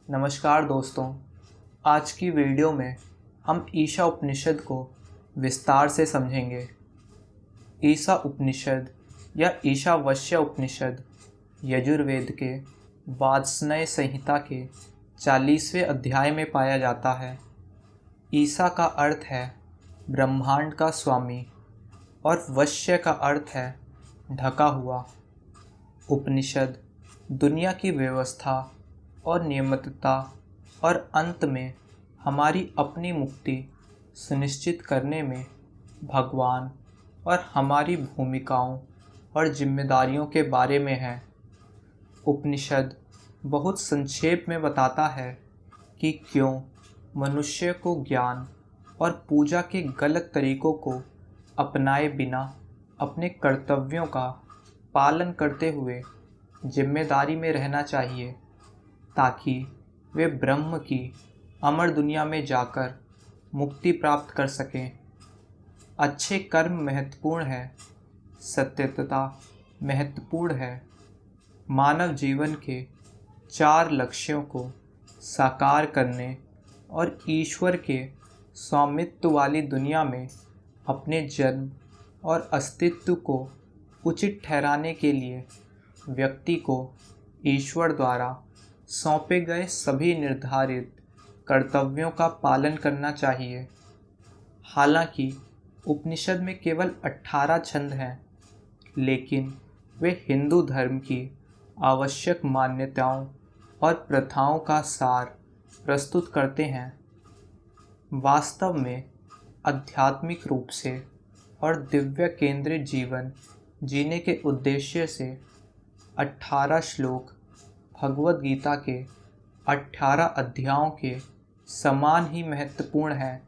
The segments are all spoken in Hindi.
नमस्कार दोस्तों। आज की वीडियो में हम ईशा उपनिषद को विस्तार से समझेंगे। ईशा उपनिषद या ईशावास्य उपनिषद यजुर्वेद के वाजस्नेय संहिता के 40वें अध्याय में पाया जाता है। ईशा का अर्थ है ब्रह्मांड का स्वामी और वश्य का अर्थ है ढका हुआ। उपनिषद दुनिया की व्यवस्था और नियमितता और अंत में हमारी अपनी मुक्ति सुनिश्चित करने में भगवान और हमारी भूमिकाओं और जिम्मेदारियों के बारे में है। उपनिषद बहुत संक्षेप में बताता है कि क्यों मनुष्य को ज्ञान और पूजा के गलत तरीकों को अपनाए बिना अपने कर्तव्यों का पालन करते हुए जिम्मेदारी में रहना चाहिए, ताकि वे ब्रह्म की अमर दुनिया में जाकर मुक्ति प्राप्त कर सकें। अच्छे कर्म महत्वपूर्ण है, सत्यता महत्वपूर्ण है। मानव जीवन के 4 लक्ष्यों को साकार करने और ईश्वर के स्वामित्व वाली दुनिया में अपने जन्म और अस्तित्व को उचित ठहराने के लिए व्यक्ति को ईश्वर द्वारा सौंपे गए सभी निर्धारित कर्तव्यों का पालन करना चाहिए। हालांकि उपनिषद में केवल 18 छंद हैं, लेकिन वे हिंदू धर्म की आवश्यक मान्यताओं और प्रथाओं का सार प्रस्तुत करते हैं। वास्तव में आध्यात्मिक रूप से और दिव्य केंद्रित जीवन जीने के उद्देश्य से 18 श्लोक भगवद गीता के 18 अध्यायों के समान ही महत्वपूर्ण है।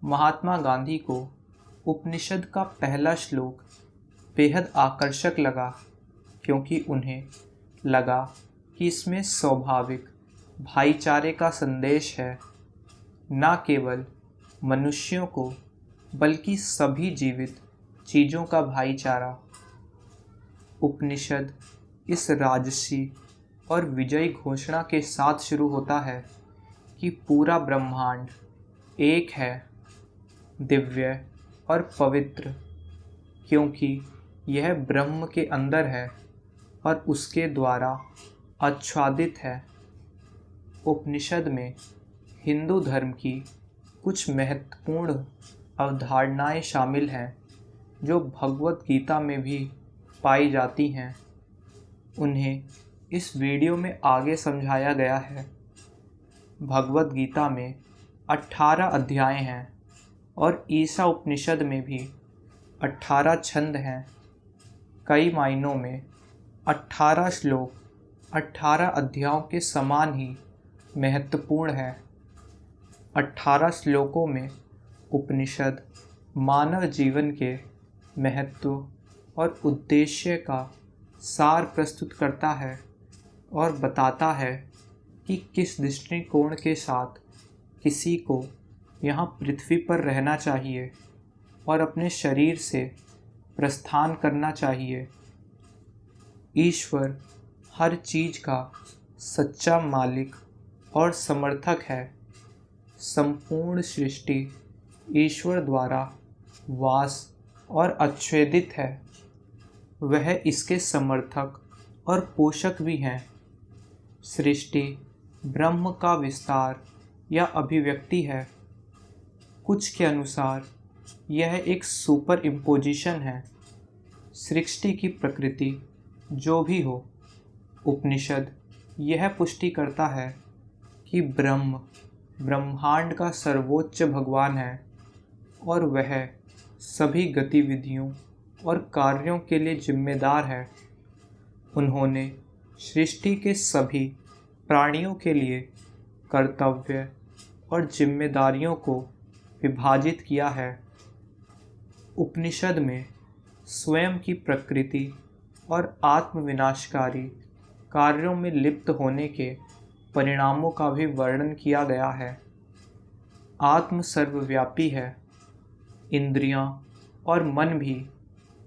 महात्मा गांधी को उपनिषद का पहला श्लोक बेहद आकर्षक लगा, क्योंकि उन्हें लगा कि इसमें स्वाभाविक भाईचारे का संदेश है, न केवल मनुष्यों को बल्कि सभी जीवित चीज़ों का भाईचारा। उपनिषद इस राजसी और विजयी घोषणा के साथ शुरू होता है कि पूरा ब्रह्मांड एक है, दिव्य और पवित्र, क्योंकि यह ब्रह्म के अंदर है और उसके द्वारा आच्छादित है। उपनिषद में हिंदू धर्म की कुछ महत्वपूर्ण अवधारणाएं शामिल हैं, जो भगवद गीता में भी पाई जाती हैं। उन्हें इस वीडियो में आगे समझाया गया है। भगवद गीता में 18 अध्याय हैं और ईशा उपनिषद में भी 18 छंद हैं। कई मायनों में 18 श्लोक 18 अध्यायों के समान ही महत्वपूर्ण है। 18 श्लोकों में उपनिषद मानव जीवन के महत्व और उद्देश्य का सार प्रस्तुत करता है और बताता है कि किस दृष्टिकोण के साथ किसी को यहाँ पृथ्वी पर रहना चाहिए और अपने शरीर से प्रस्थान करना चाहिए। ईश्वर हर चीज़ का सच्चा मालिक और समर्थक है। संपूर्ण सृष्टि ईश्वर द्वारा वास और आच्छादित है। वह इसके समर्थक और पोषक भी हैं। सृष्टि ब्रह्म का विस्तार या अभिव्यक्ति है। कुछ के अनुसार यह एक सुपर इम्पोजिशन है। सृष्टि की प्रकृति जो भी हो, उपनिषद यह पुष्टि करता है कि ब्रह्म ब्रह्मांड का सर्वोच्च भगवान है और वह सभी गतिविधियों और कार्यों के लिए जिम्मेदार है। उन्होंने सृष्टि के सभी प्राणियों के लिए कर्तव्य और जिम्मेदारियों को विभाजित किया है। उपनिषद में स्वयं की प्रकृति और आत्मविनाशकारी कार्यों में लिप्त होने के परिणामों का भी वर्णन किया गया है। आत्म सर्वव्यापी है। इंद्रियां और मन भी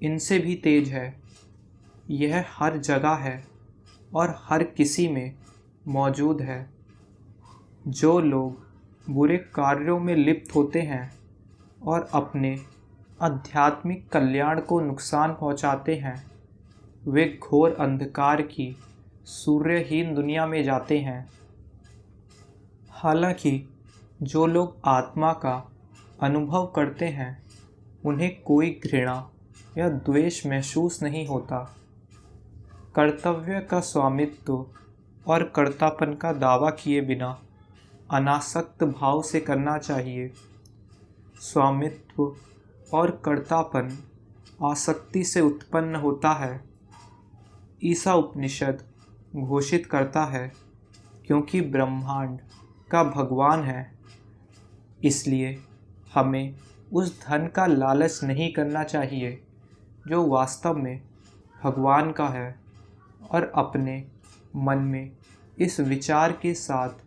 इनसे भी तेज है। यह हर जगह है और हर किसी में मौजूद है। जो लोग बुरे कार्यों में लिप्त होते हैं और अपने आध्यात्मिक कल्याण को नुकसान पहुंचाते हैं, वे घोर अंधकार की सूर्यहीन दुनिया में जाते हैं। हालांकि जो लोग आत्मा का अनुभव करते हैं, उन्हें कोई घृणा या द्वेष महसूस नहीं होता। कर्तव्य का स्वामित्व और कर्तापन का दावा किए बिना अनासक्त भाव से करना चाहिए। स्वामित्व और कर्तापन आसक्ति से उत्पन्न होता है। ईसा उपनिषद घोषित करता है, क्योंकि ब्रह्मांड का भगवान है, इसलिए हमें उस धन का लालच नहीं करना चाहिए जो वास्तव में भगवान का है, और अपने मन में इस विचार के साथ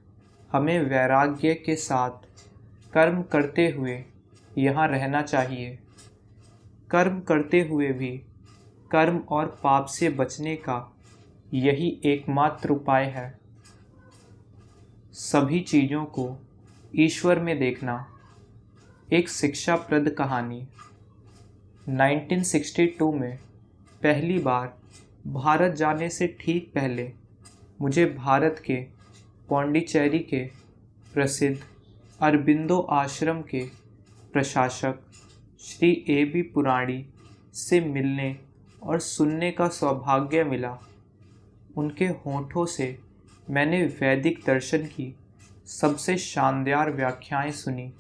हमें वैराग्य के साथ कर्म करते हुए यहाँ रहना चाहिए। कर्म करते हुए भी कर्म और पाप से बचने का यही एकमात्र उपाय है। सभी चीज़ों को ईश्वर में देखना। एक शिक्षाप्रद कहानी। 1962 में पहली बार भारत जाने से ठीक पहले मुझे भारत के पौंडीचेरी के प्रसिद्ध अरबिंदो आश्रम के प्रशासक श्री A.B. पुराणी से मिलने और सुनने का सौभाग्य मिला। उनके होठों से मैंने वैदिक दर्शन की सबसे शानदार व्याख्याएं सुनी।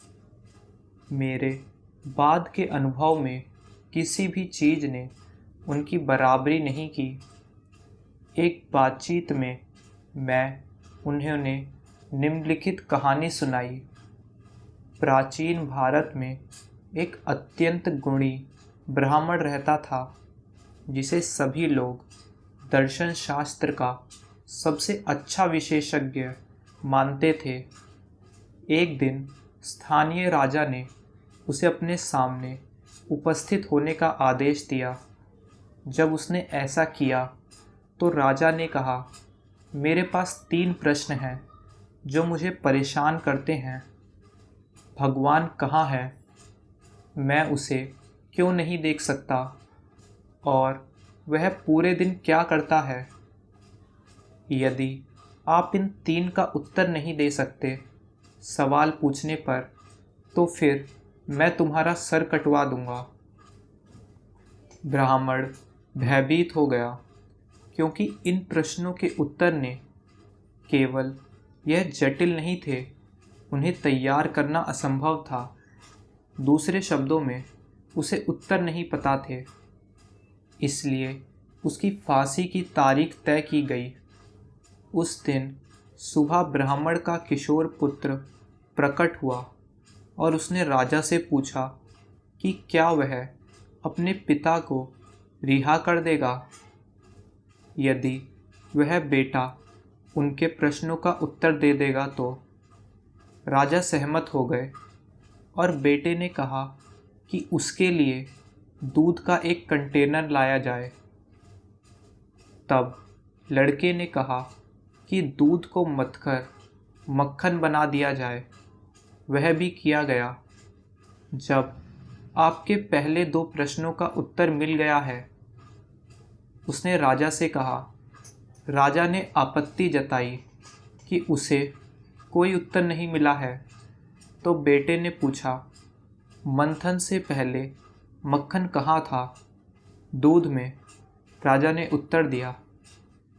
मेरे बाद के अनुभव में किसी भी चीज़ ने उनकी बराबरी नहीं की। एक बातचीत में मैं उन्हें निम्नलिखित कहानी सुनाई। प्राचीन भारत में एक अत्यंत गुणी ब्राह्मण रहता था, जिसे सभी लोग दर्शन शास्त्र का सबसे अच्छा विशेषज्ञ मानते थे। एक दिन स्थानीय राजा ने उसे अपने सामने उपस्थित होने का आदेश दिया। जब उसने ऐसा किया तो राजा ने कहा, मेरे पास 3 प्रश्न हैं जो मुझे परेशान करते हैं। भगवान कहाँ है? मैं उसे क्यों नहीं देख सकता? और वह पूरे दिन क्या करता है? यदि आप इन 3 का उत्तर नहीं दे सकते सवाल पूछने पर, तो फिर मैं तुम्हारा सर कटवा दूंगा। ब्राह्मण भयभीत हो गया, क्योंकि इन प्रश्नों के उत्तर ने केवल यह जटिल नहीं थे, उन्हें तैयार करना असंभव था। दूसरे शब्दों में उसे उत्तर नहीं पता थे। इसलिए उसकी फांसी की तारीख तय की गई। उस दिन सुबह ब्राह्मण का किशोर पुत्र प्रकट हुआ और उसने राजा से पूछा कि क्या वह अपने पिता को रिहा कर देगा। यदि वह बेटा उनके प्रश्नों का उत्तर दे देगा तो। राजा सहमत हो गए और बेटे ने कहा कि उसके लिए दूध का एक कंटेनर लाया जाए। तब लड़के ने कहा कि दूध को मथकर मक्खन बना दिया जाए। वह भी किया गया। जब आपके पहले 2 प्रश्नों का उत्तर मिल गया है, उसने राजा से कहा। राजा ने आपत्ति जताई कि उसे कोई उत्तर नहीं मिला है, तो बेटे ने पूछा, मंथन से पहले मक्खन कहाँ था? दूध में, राजा ने उत्तर दिया।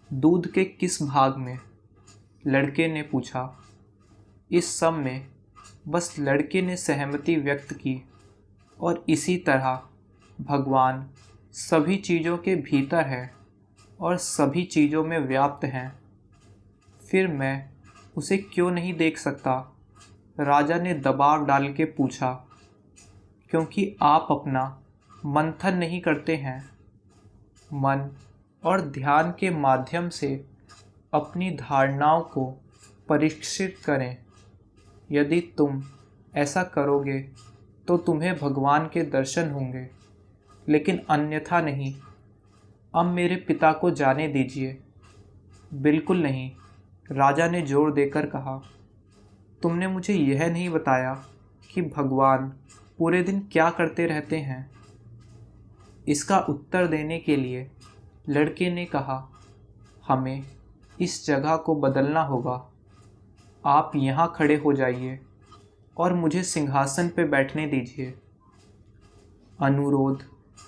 दूध के किस भाग में? लड़के ने पूछा। इस सब में बस लड़के ने सहमति व्यक्त की। और इसी तरह भगवान सभी चीज़ों के भीतर है और सभी चीज़ों में व्याप्त हैं। फिर मैं उसे क्यों नहीं देख सकता? राजा ने दबाव डाल के पूछा। क्योंकि आप अपना मंथन नहीं करते हैं। मन और ध्यान के माध्यम से अपनी धारणाओं को परीक्षित करें। यदि तुम ऐसा करोगे तो तुम्हें भगवान के दर्शन होंगे, लेकिन अन्यथा नहीं। अब मेरे पिता को जाने दीजिए। बिल्कुल नहीं, राजा ने जोर देकर कहा, तुमने मुझे यह नहीं बताया कि भगवान पूरे दिन क्या करते रहते हैं। इसका उत्तर देने के लिए लड़के ने कहा, हमें इस जगह को बदलना होगा। आप यहाँ खड़े हो जाइए और मुझे सिंहासन पर बैठने दीजिए। अनुरोध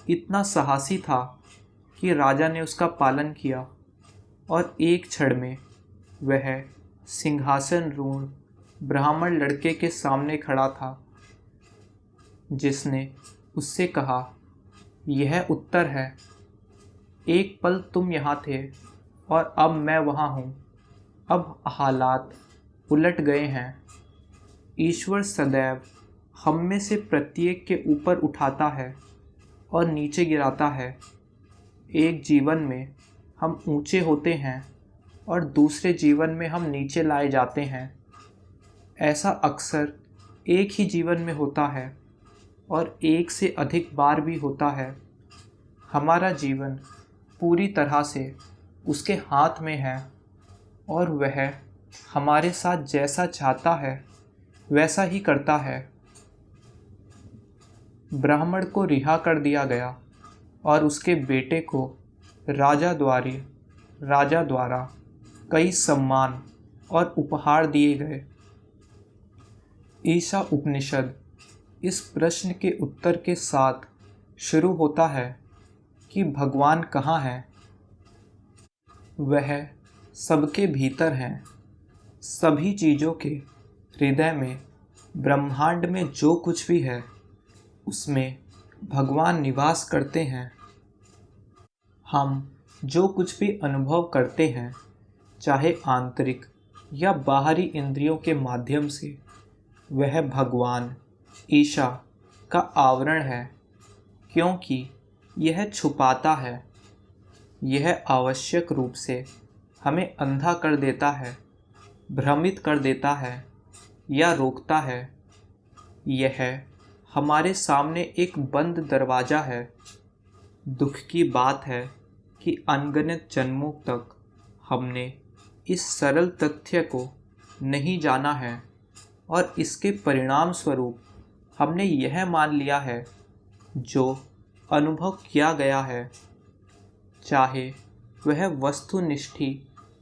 इतना साहसी था कि राजा ने उसका पालन किया और एक क्षण में वह सिंहासन रूढ़ ब्राह्मण लड़के के सामने खड़ा था, जिसने उससे कहा, यह उत्तर है। एक पल तुम यहाँ थे और अब मैं वहाँ हूँ। अब हालात उलट गए हैं। ईश्वर सदैव हम में से प्रत्येक के ऊपर उठाता है और नीचे गिराता है। एक जीवन में हम ऊंचे होते हैं और दूसरे जीवन में हम नीचे लाए जाते हैं। ऐसा अक्सर एक ही जीवन में होता है और एक से अधिक बार भी होता है। हमारा जीवन पूरी तरह से उसके हाथ में है और वह हमारे साथ जैसा चाहता है वैसा ही करता है। ब्राह्मण को रिहा कर दिया गया और उसके बेटे को राजा द्वारा कई सम्मान और उपहार दिए गए। ईशा उपनिषद इस प्रश्न के उत्तर के साथ शुरू होता है कि भगवान कहाँ हैं। वह सबके भीतर हैं। सभी चीज़ों के हृदय में, ब्रह्मांड में जो कुछ भी है उसमें भगवान निवास करते हैं। हम जो कुछ भी अनुभव करते हैं, चाहे आंतरिक या बाहरी इंद्रियों के माध्यम से, वह भगवान ईशा का आवरण है, क्योंकि यह छुपाता है। यह आवश्यक रूप से हमें अंधा कर देता है, भ्रमित कर देता है या रोकता है। यह हमारे सामने एक बंद दरवाज़ा है। दुख की बात है कि अनगिनत जन्मों तक हमने इस सरल तथ्य को नहीं जाना है और इसके परिणाम स्वरूप हमने यह मान लिया है जो अनुभव किया गया है, चाहे वह वस्तुनिष्ठ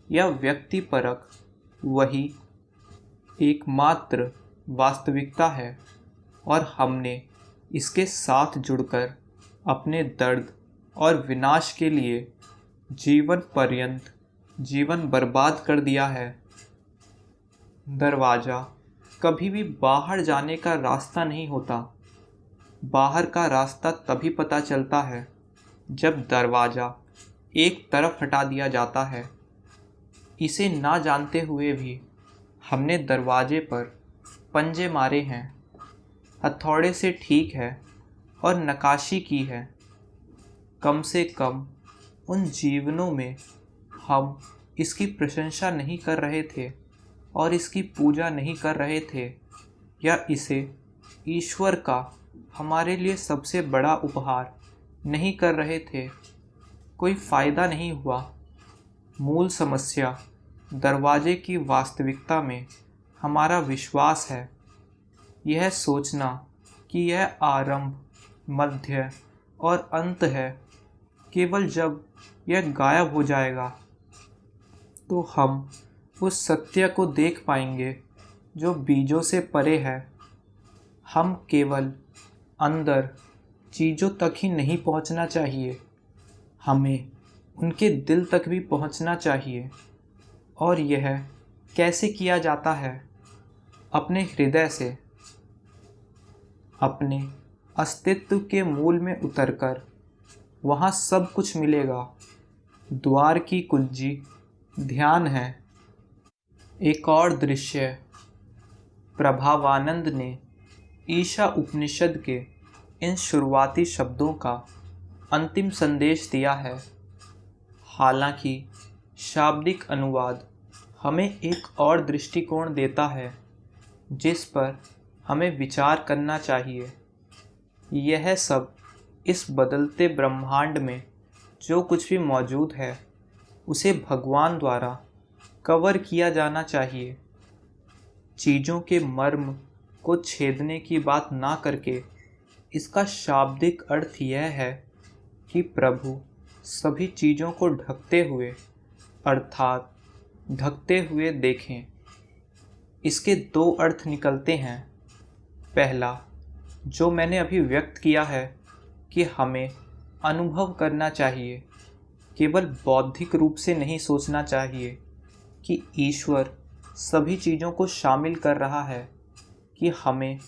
या व्यक्तिपरक, वही एकमात्र वास्तविकता है और हमने इसके साथ जुड़कर अपने दर्द और विनाश के लिए जीवन पर्यंत जीवन बर्बाद कर दिया है। दरवाज़ा कभी भी बाहर जाने का रास्ता नहीं होता। बाहर का रास्ता तभी पता चलता है जब दरवाज़ा एक तरफ हटा दिया जाता है। इसे ना जानते हुए भी हमने दरवाजे पर पंजे मारे हैं, हथौड़े से ठीक है और नक्काशी की है। कम से कम उन जीवनों में हम इसकी प्रशंसा नहीं कर रहे थे और इसकी पूजा नहीं कर रहे थे, या इसे ईश्वर का हमारे लिए सबसे बड़ा उपहार नहीं कर रहे थे। कोई फ़ायदा नहीं हुआ। मूल समस्या दरवाजे की वास्तविकता में हमारा विश्वास है। यह सोचना कि यह आरंभ, मध्य और अंत है। केवल जब यह गायब हो जाएगा तो हम उस सत्य को देख पाएंगे जो बीजों से परे है। हम केवल अंदर चीज़ों तक ही नहीं पहुंचना चाहिए, हमें उनके दिल तक भी पहुंचना चाहिए। और यह कैसे किया जाता है? अपने हृदय से, अपने अस्तित्व के मूल में उतरकर। वहाँ सब कुछ मिलेगा। द्वार की कुंजी ध्यान है। एक और दृश्य। प्रभावानंद ने ईशा उपनिषद के इन शुरुआती शब्दों का अंतिम संदेश दिया है। हालांकि शाब्दिक अनुवाद हमें एक और दृष्टिकोण देता है जिस पर हमें विचार करना चाहिए। यह सब इस बदलते ब्रह्मांड में जो कुछ भी मौजूद है उसे भगवान द्वारा कवर किया जाना चाहिए। चीज़ों के मर्म को छेदने की बात ना करके इसका शाब्दिक अर्थ यह है कि प्रभु सभी चीज़ों को ढकते हुए अर्थात ढकते हुए देखें। इसके दो अर्थ निकलते हैं। पहला, जो मैंने अभी व्यक्त किया है कि हमें अनुभव करना चाहिए, केवल बौद्धिक रूप से नहीं सोचना चाहिए कि ईश्वर सभी चीज़ों को शामिल कर रहा है, कि हमें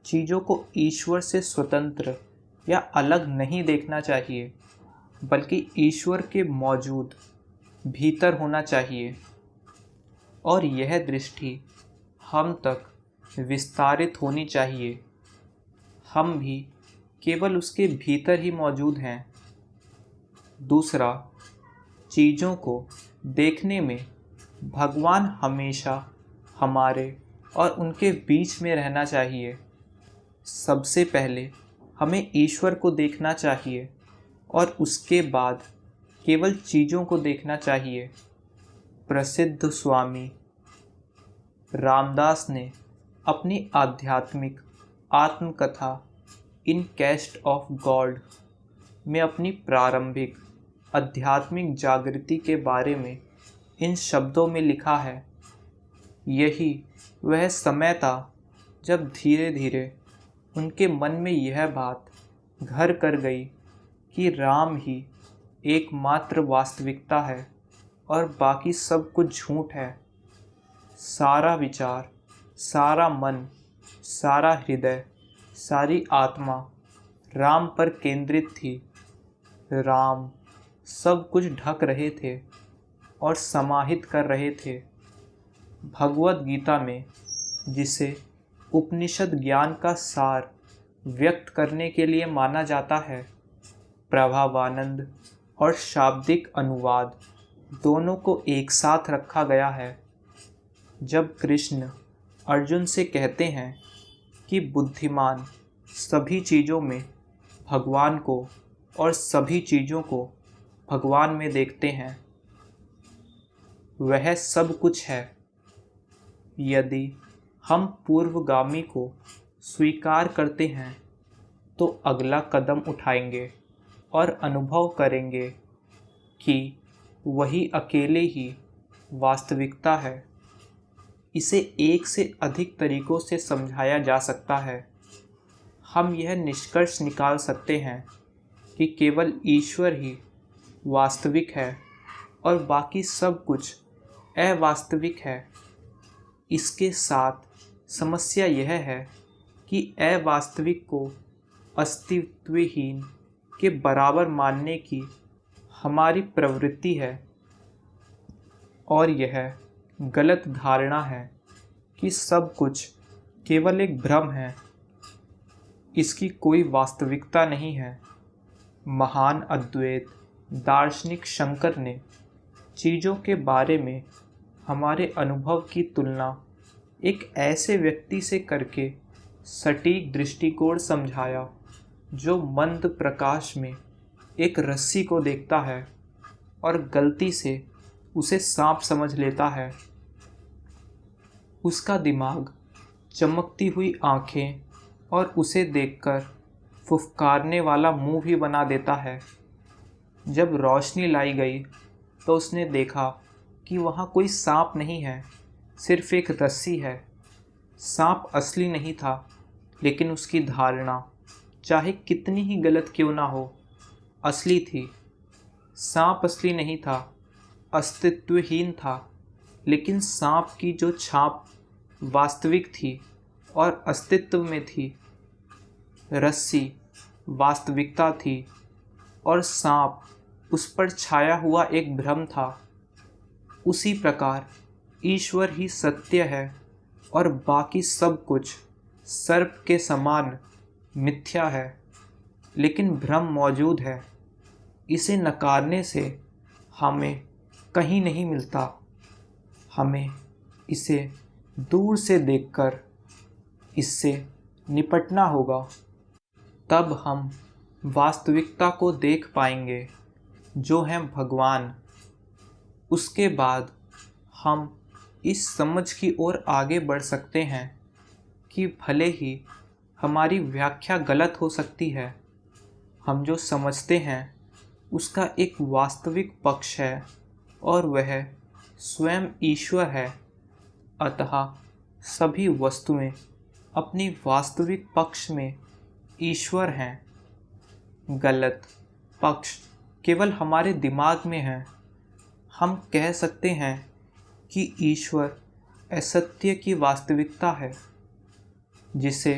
चीज़ों को ईश्वर से स्वतंत्र या अलग नहीं देखना चाहिए, बल्कि ईश्वर के मौजूद भीतर होना चाहिए। और यह दृष्टि हम तक विस्तारित होनी चाहिए। हम भी केवल उसके भीतर ही मौजूद हैं। दूसरा, चीज़ों को देखने में भगवान हमेशा हमारे और उनके बीच में रहना चाहिए। सबसे पहले हमें ईश्वर को देखना चाहिए और उसके बाद केवल चीज़ों को देखना चाहिए। प्रसिद्ध स्वामी रामदास ने अपनी आध्यात्मिक आत्मकथा इन कैस्ट ऑफ गॉड में अपनी प्रारंभिक आध्यात्मिक जागृति के बारे में इन शब्दों में लिखा है, यही वह समय था जब धीरे धीरे उनके मन में यह बात घर कर गई कि राम ही एकमात्र वास्तविकता है और बाकी सब कुछ झूठ है। सारा विचार, सारा मन, सारा हृदय, सारी आत्मा राम पर केंद्रित थी। राम सब कुछ ढक रहे थे और समाहित कर रहे थे। भगवद गीता में, जिसे उपनिषद ज्ञान का सार व्यक्त करने के लिए माना जाता है, प्रभावानंद और शाब्दिक अनुवाद दोनों को एक साथ रखा गया है। जब कृष्ण अर्जुन से कहते हैं कि बुद्धिमान सभी चीज़ों में भगवान को और सभी चीज़ों को भगवान में देखते हैं, वह सब कुछ है। यदि हम पूर्वगामी को स्वीकार करते हैं तो अगला कदम उठाएंगे और अनुभव करेंगे कि वही अकेले ही वास्तविकता है। इसे एक से अधिक तरीकों से समझाया जा सकता है। हम यह निष्कर्ष निकाल सकते हैं कि केवल ईश्वर ही वास्तविक है और बाकी सब कुछ अवास्तविक है। इसके साथ समस्या यह है कि अवास्तविक को अस्तित्वहीन के बराबर मानने की हमारी प्रवृत्ति है, और यह गलत धारणा है कि सब कुछ केवल एक भ्रम है, इसकी कोई वास्तविकता नहीं है। महान अद्वैत दार्शनिक शंकर ने चीज़ों के बारे में हमारे अनुभव की तुलना एक ऐसे व्यक्ति से करके सटीक दृष्टिकोण समझाया जो मंद प्रकाश में एक रस्सी को देखता है और गलती से उसे सांप समझ लेता है। उसका दिमाग, चमकती हुई आँखें और उसे देखकर फुफकारने वाला मुंह भी बना देता है। जब रोशनी लाई गई तो उसने देखा कि वहाँ कोई सांप नहीं है, सिर्फ एक रस्सी है। सांप असली नहीं था, लेकिन उसकी धारणा, चाहे कितनी ही गलत क्यों ना हो, असली थी। सांप असली नहीं था, अस्तित्वहीन था, लेकिन सांप की जो छाप वास्तविक थी और अस्तित्व में थी। रस्सी वास्तविकता थी और सांप उस पर छाया हुआ एक भ्रम था। उसी प्रकार ईश्वर ही सत्य है और बाकी सब कुछ सर्प के समान मिथ्या है, लेकिन भ्रम मौजूद है। इसे नकारने से हमें कहीं नहीं मिलता। हमें इसे दूर से देखकर इससे निपटना होगा, तब हम वास्तविकता को देख पाएंगे जो है भगवान। उसके बाद हम इस समझ की ओर आगे बढ़ सकते हैं कि भले ही हमारी व्याख्या गलत हो सकती है, हम जो समझते हैं उसका एक वास्तविक पक्ष है और वह स्वयं ईश्वर है। अतः सभी वस्तुएं अपनी वास्तविक पक्ष में ईश्वर हैं। गलत पक्ष केवल हमारे दिमाग में है। हम कह सकते हैं कि ईश्वर असत्य की वास्तविकता है, जिसे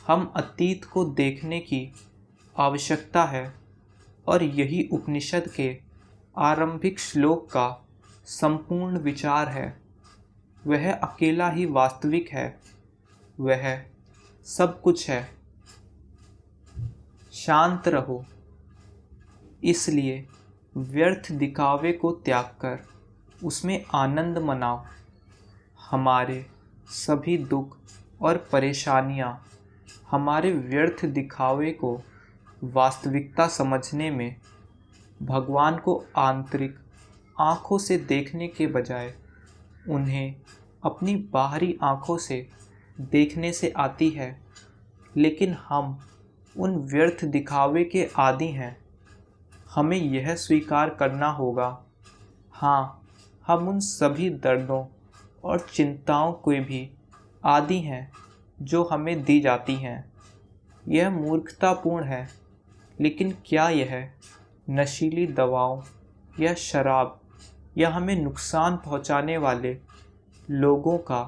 हम अतीत को देखने की आवश्यकता है, और यही उपनिषद के आरंभिक श्लोक का संपूर्ण विचार है। वह अकेला ही वास्तविक है, वह सब कुछ है। शांत रहो, इसलिए व्यर्थ दिखावे को त्याग कर उसमें आनंद मनाओ। हमारे सभी दुख और परेशानियां हमारे व्यर्थ दिखावे को वास्तविकता समझने में भगवान को आंतरिक आँखों से देखने के बजाय उन्हें अपनी बाहरी आँखों से देखने से आती है। लेकिन हम उन व्यर्थ दिखावे के आदी हैं। हमें यह स्वीकार करना होगा, हाँ, हम उन सभी दर्दों और चिंताओं के भी आदी हैं जो हमें दी जाती हैं। यह मूर्खतापूर्ण है, लेकिन क्या यह नशीली दवाओं या शराब या हमें नुकसान पहुंचाने वाले लोगों का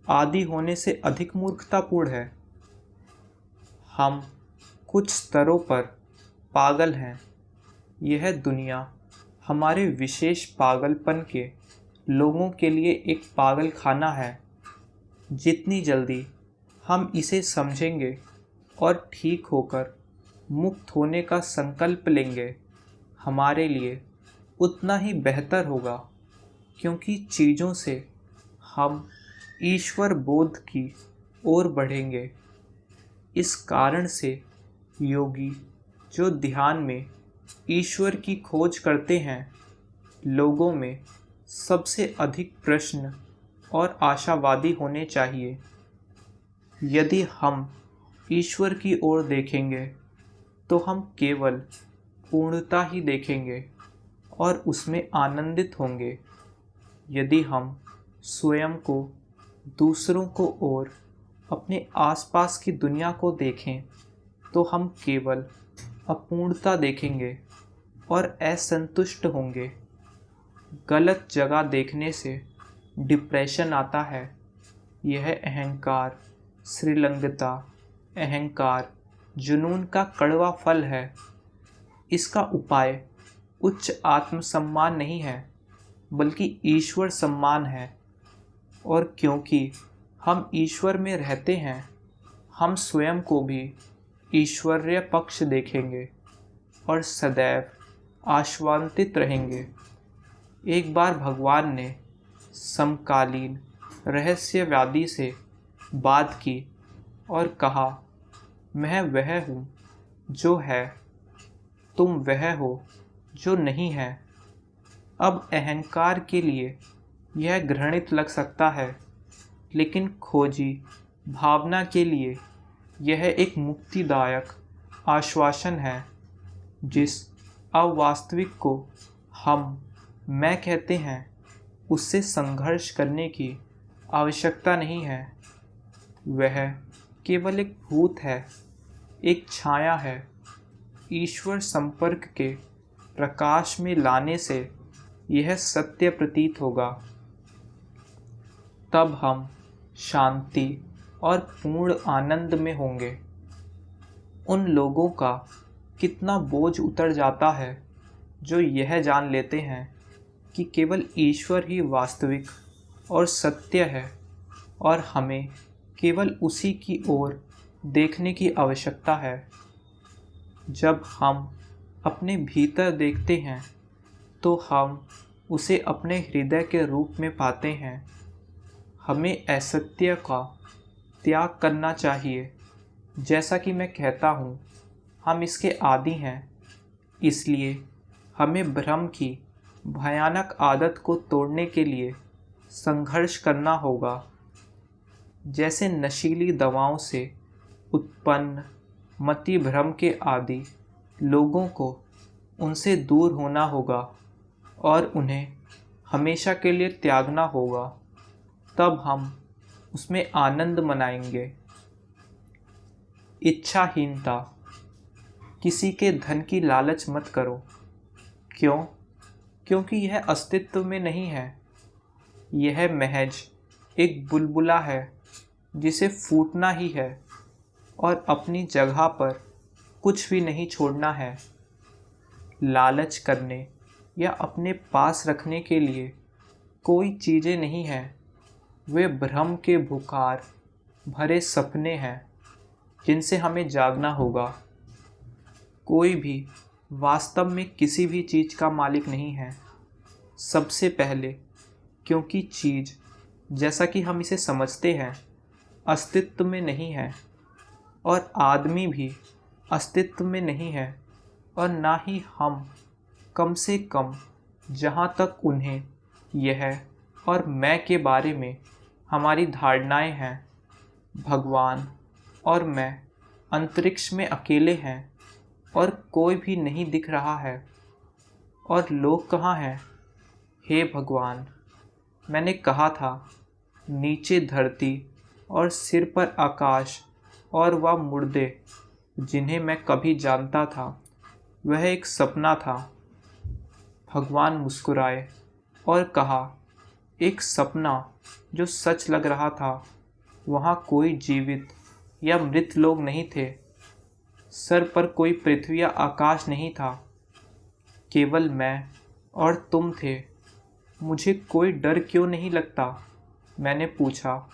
आदी होने से अधिक मूर्खतापूर्ण है? हम कुछ स्तरों पर पागल हैं। यह दुनिया हमारे विशेष पागलपन के लोगों के लिए एक पागल खाना है। जितनी जल्दी हम इसे समझेंगे और ठीक होकर मुक्त होने का संकल्प लेंगे, हमारे लिए उतना ही बेहतर होगा, क्योंकि चीज़ों से हम ईश्वर बोध की ओर बढ़ेंगे। इस कारण से योगी जो ध्यान में ईश्वर की खोज करते हैं, लोगों में सबसे अधिक प्रश्न और आशावादी होने चाहिए। यदि हम ईश्वर की ओर देखेंगे तो हम केवल पूर्णता ही देखेंगे और उसमें आनंदित होंगे। यदि हम स्वयं को, दूसरों को और अपने आसपास की दुनिया को देखें तो हम केवल अपूर्णता देखेंगे और असंतुष्ट होंगे। गलत जगह देखने से डिप्रेशन आता है। यह अहंकार, श्रीलंगता, अहंकार, जुनून का कड़वा फल है। इसका उपाय उच्च आत्मसम्मान नहीं है, बल्कि ईश्वर सम्मान है। और क्योंकि हम ईश्वर में रहते हैं, हम स्वयं को भी ईश्वरीय पक्ष देखेंगे और सदैव आश्वासित रहेंगे। एक बार भगवान ने समकालीन रहस्यवादी से बात की और कहा, मैं वह हूँ जो है, तुम वह हो जो नहीं है। अब अहंकार के लिए यह घृणित लग सकता है, लेकिन खोजी भावना के लिए यह एक मुक्तिदायक आश्वासन है। जिस अवास्तविक को हम मैं कहते हैं, उससे संघर्ष करने की आवश्यकता नहीं है। वह केवल एक भूत है, एक छाया है। ईश्वर संपर्क के प्रकाश में लाने से यह सत्य प्रतीत होगा। तब हम शांति और पूर्ण आनंद में होंगे। उन लोगों का कितना बोझ उतर जाता है जो यह जान लेते हैं कि केवल ईश्वर ही वास्तविक और सत्य है और हमें केवल उसी की ओर देखने की आवश्यकता है। जब हम अपने भीतर देखते हैं तो हम उसे अपने हृदय के रूप में पाते हैं। हमें असत्य का त्याग करना चाहिए। जैसा कि मैं कहता हूँ, हम इसके आदी हैं, इसलिए हमें भ्रम की भयानक आदत को तोड़ने के लिए संघर्ष करना होगा। जैसे नशीली दवाओं से उत्पन्न मति भ्रम के आदि लोगों को उनसे दूर होना होगा और उन्हें हमेशा के लिए त्यागना होगा, तब हम उसमें आनंद मनाएंगे। इच्छाहीनता। किसी के धन की लालच मत करो। क्यों? क्योंकि यह अस्तित्व में नहीं है। यह महज एक बुलबुला है जिसे फूटना ही है और अपनी जगह पर कुछ भी नहीं छोड़ना है। लालच करने या अपने पास रखने के लिए कोई चीज़ें नहीं हैं। वे भ्रम के बुखार भरे सपने हैं जिनसे हमें जागना होगा। कोई भी वास्तव में किसी भी चीज़ का मालिक नहीं है। सबसे पहले क्योंकि चीज़ जैसा कि हम इसे समझते हैं अस्तित्व में नहीं है, और आदमी भी अस्तित्व में नहीं है, और ना ही हम, कम से कम जहाँ तक उन्हें यह और मैं के बारे में हमारी धारणाएं हैं। भगवान और मैं अंतरिक्ष में अकेले हैं और कोई भी नहीं दिख रहा है। और लोग कहाँ हैं? हे भगवान, मैंने कहा था नीचे धरती और सिर पर आकाश और वह मुर्दे जिन्हें मैं कभी जानता था, वह एक सपना था। भगवान मुस्कुराए और कहा, एक सपना जो सच लग रहा था। वहाँ कोई जीवित या मृत लोग नहीं थे। सर पर कोई पृथ्वी या आकाश नहीं था। केवल मैं और तुम थे। मुझे कोई डर क्यों नहीं लगता? मैंने पूछा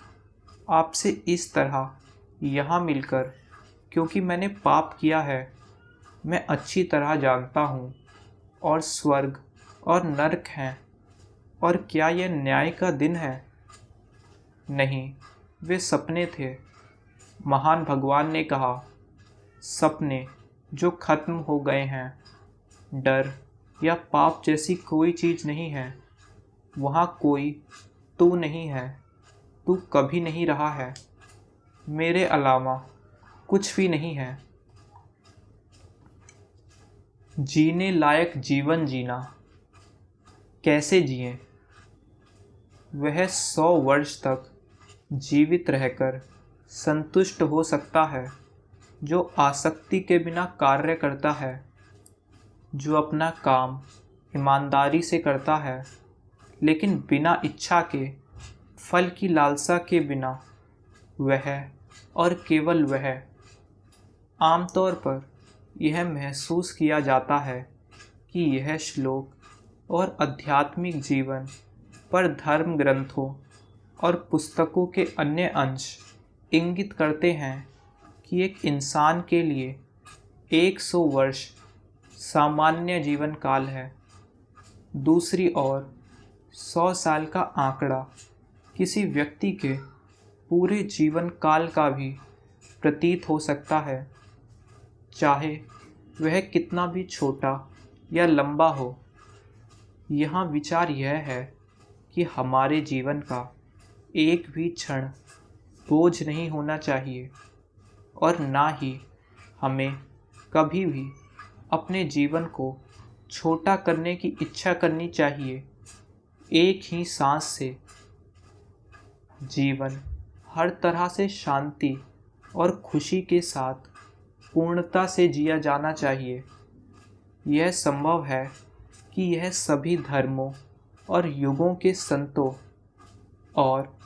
आपसे इस तरह यहाँ मिलकर, क्योंकि मैंने पाप किया है। मैं अच्छी तरह जानता हूँ और स्वर्ग और नरक हैं। और क्या यह न्याय का दिन है? नहीं, वे सपने थे। महान भगवान ने कहा, सपने जो खत्म हो गए हैं। डर या पाप जैसी कोई चीज़ नहीं है। वहाँ कोई तू नहीं है। तू कभी नहीं रहा है। मेरे अलावा कुछ भी नहीं है। जीने लायक जीवन जीना। कैसे जिएं? वह 100 वर्ष तक जीवित रहकर संतुष्ट हो सकता है जो आसक्ति के बिना कार्य करता है, जो अपना काम ईमानदारी से करता है, लेकिन बिना इच्छा के, फल की लालसा के बिना। वह और केवल वह। आमतौर पर यह महसूस किया जाता है कि यह श्लोक और आध्यात्मिक जीवन पर धर्म ग्रंथों और पुस्तकों के अन्य अंश इंगित करते हैं कि एक इंसान के लिए 100 वर्ष सामान्य जीवन काल है। दूसरी ओर 100 साल का आंकड़ा किसी व्यक्ति के पूरे जीवन काल का भी प्रतीत हो सकता है, चाहे वह कितना भी छोटा या लंबा हो। यहाँ विचार यह है कि हमारे जीवन का एक भी क्षण बोझ नहीं होना चाहिए, और ना ही हमें कभी भी अपने जीवन को छोटा करने की इच्छा करनी चाहिए। एक ही सांस से जीवन हर तरह से शांति और खुशी के साथ पूर्णता से जिया जाना चाहिए। यह संभव है कि यह सभी धर्मों और युगों के संतों और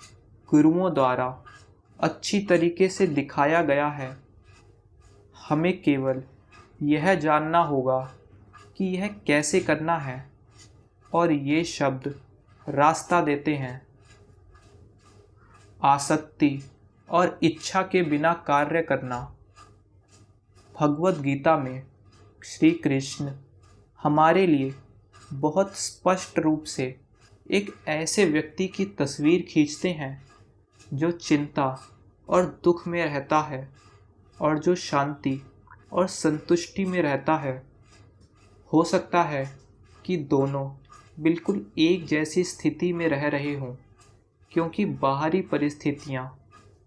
गुरुओं द्वारा अच्छी तरीके से दिखाया गया है। हमें केवल यह जानना होगा कि यह कैसे करना है, और ये शब्द रास्ता देते हैं। आसक्ति और इच्छा के बिना कार्य करना। भगवद गीता में श्री कृष्ण हमारे लिए बहुत स्पष्ट रूप से एक ऐसे व्यक्ति की तस्वीर खींचते हैं जो चिंता और दुख में रहता है और जो शांति और संतुष्टि में रहता है। हो सकता है कि दोनों बिल्कुल एक जैसी स्थिति में रह रहे हों, क्योंकि बाहरी परिस्थितियाँ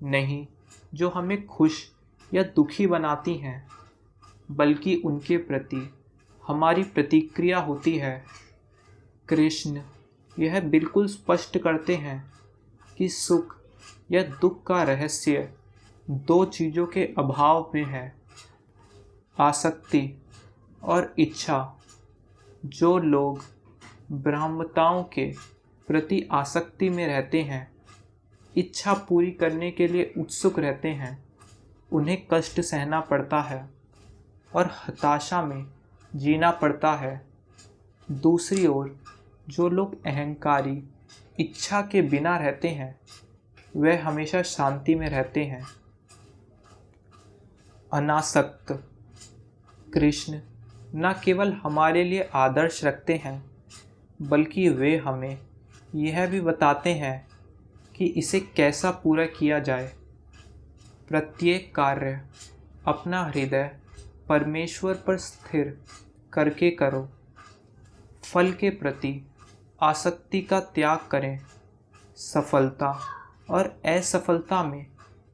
नहीं जो हमें खुश या दुखी बनाती हैं, बल्कि उनके प्रति हमारी प्रतिक्रिया होती है। कृष्ण यह बिल्कुल स्पष्ट करते हैं कि सुख या दुख का रहस्य दो चीज़ों के अभाव में है, आसक्ति और इच्छा। जो लोग ब्राह्मताओं के प्रति आसक्ति में रहते हैं, इच्छा पूरी करने के लिए उत्सुक रहते हैं, उन्हें कष्ट सहना पड़ता है और हताशा में जीना पड़ता है। दूसरी ओर जो लोग अहंकारी इच्छा के बिना रहते हैं, वे हमेशा शांति में रहते हैं। अनासक्त कृष्ण न केवल हमारे लिए आदर्श रखते हैं, बल्कि वे हमें यह भी बताते हैं कि इसे कैसा पूरा किया जाए। प्रत्येक कार्य अपना हृदय परमेश्वर पर स्थिर करके करो। फल के प्रति आसक्ति का त्याग करें। सफलता और असफलता में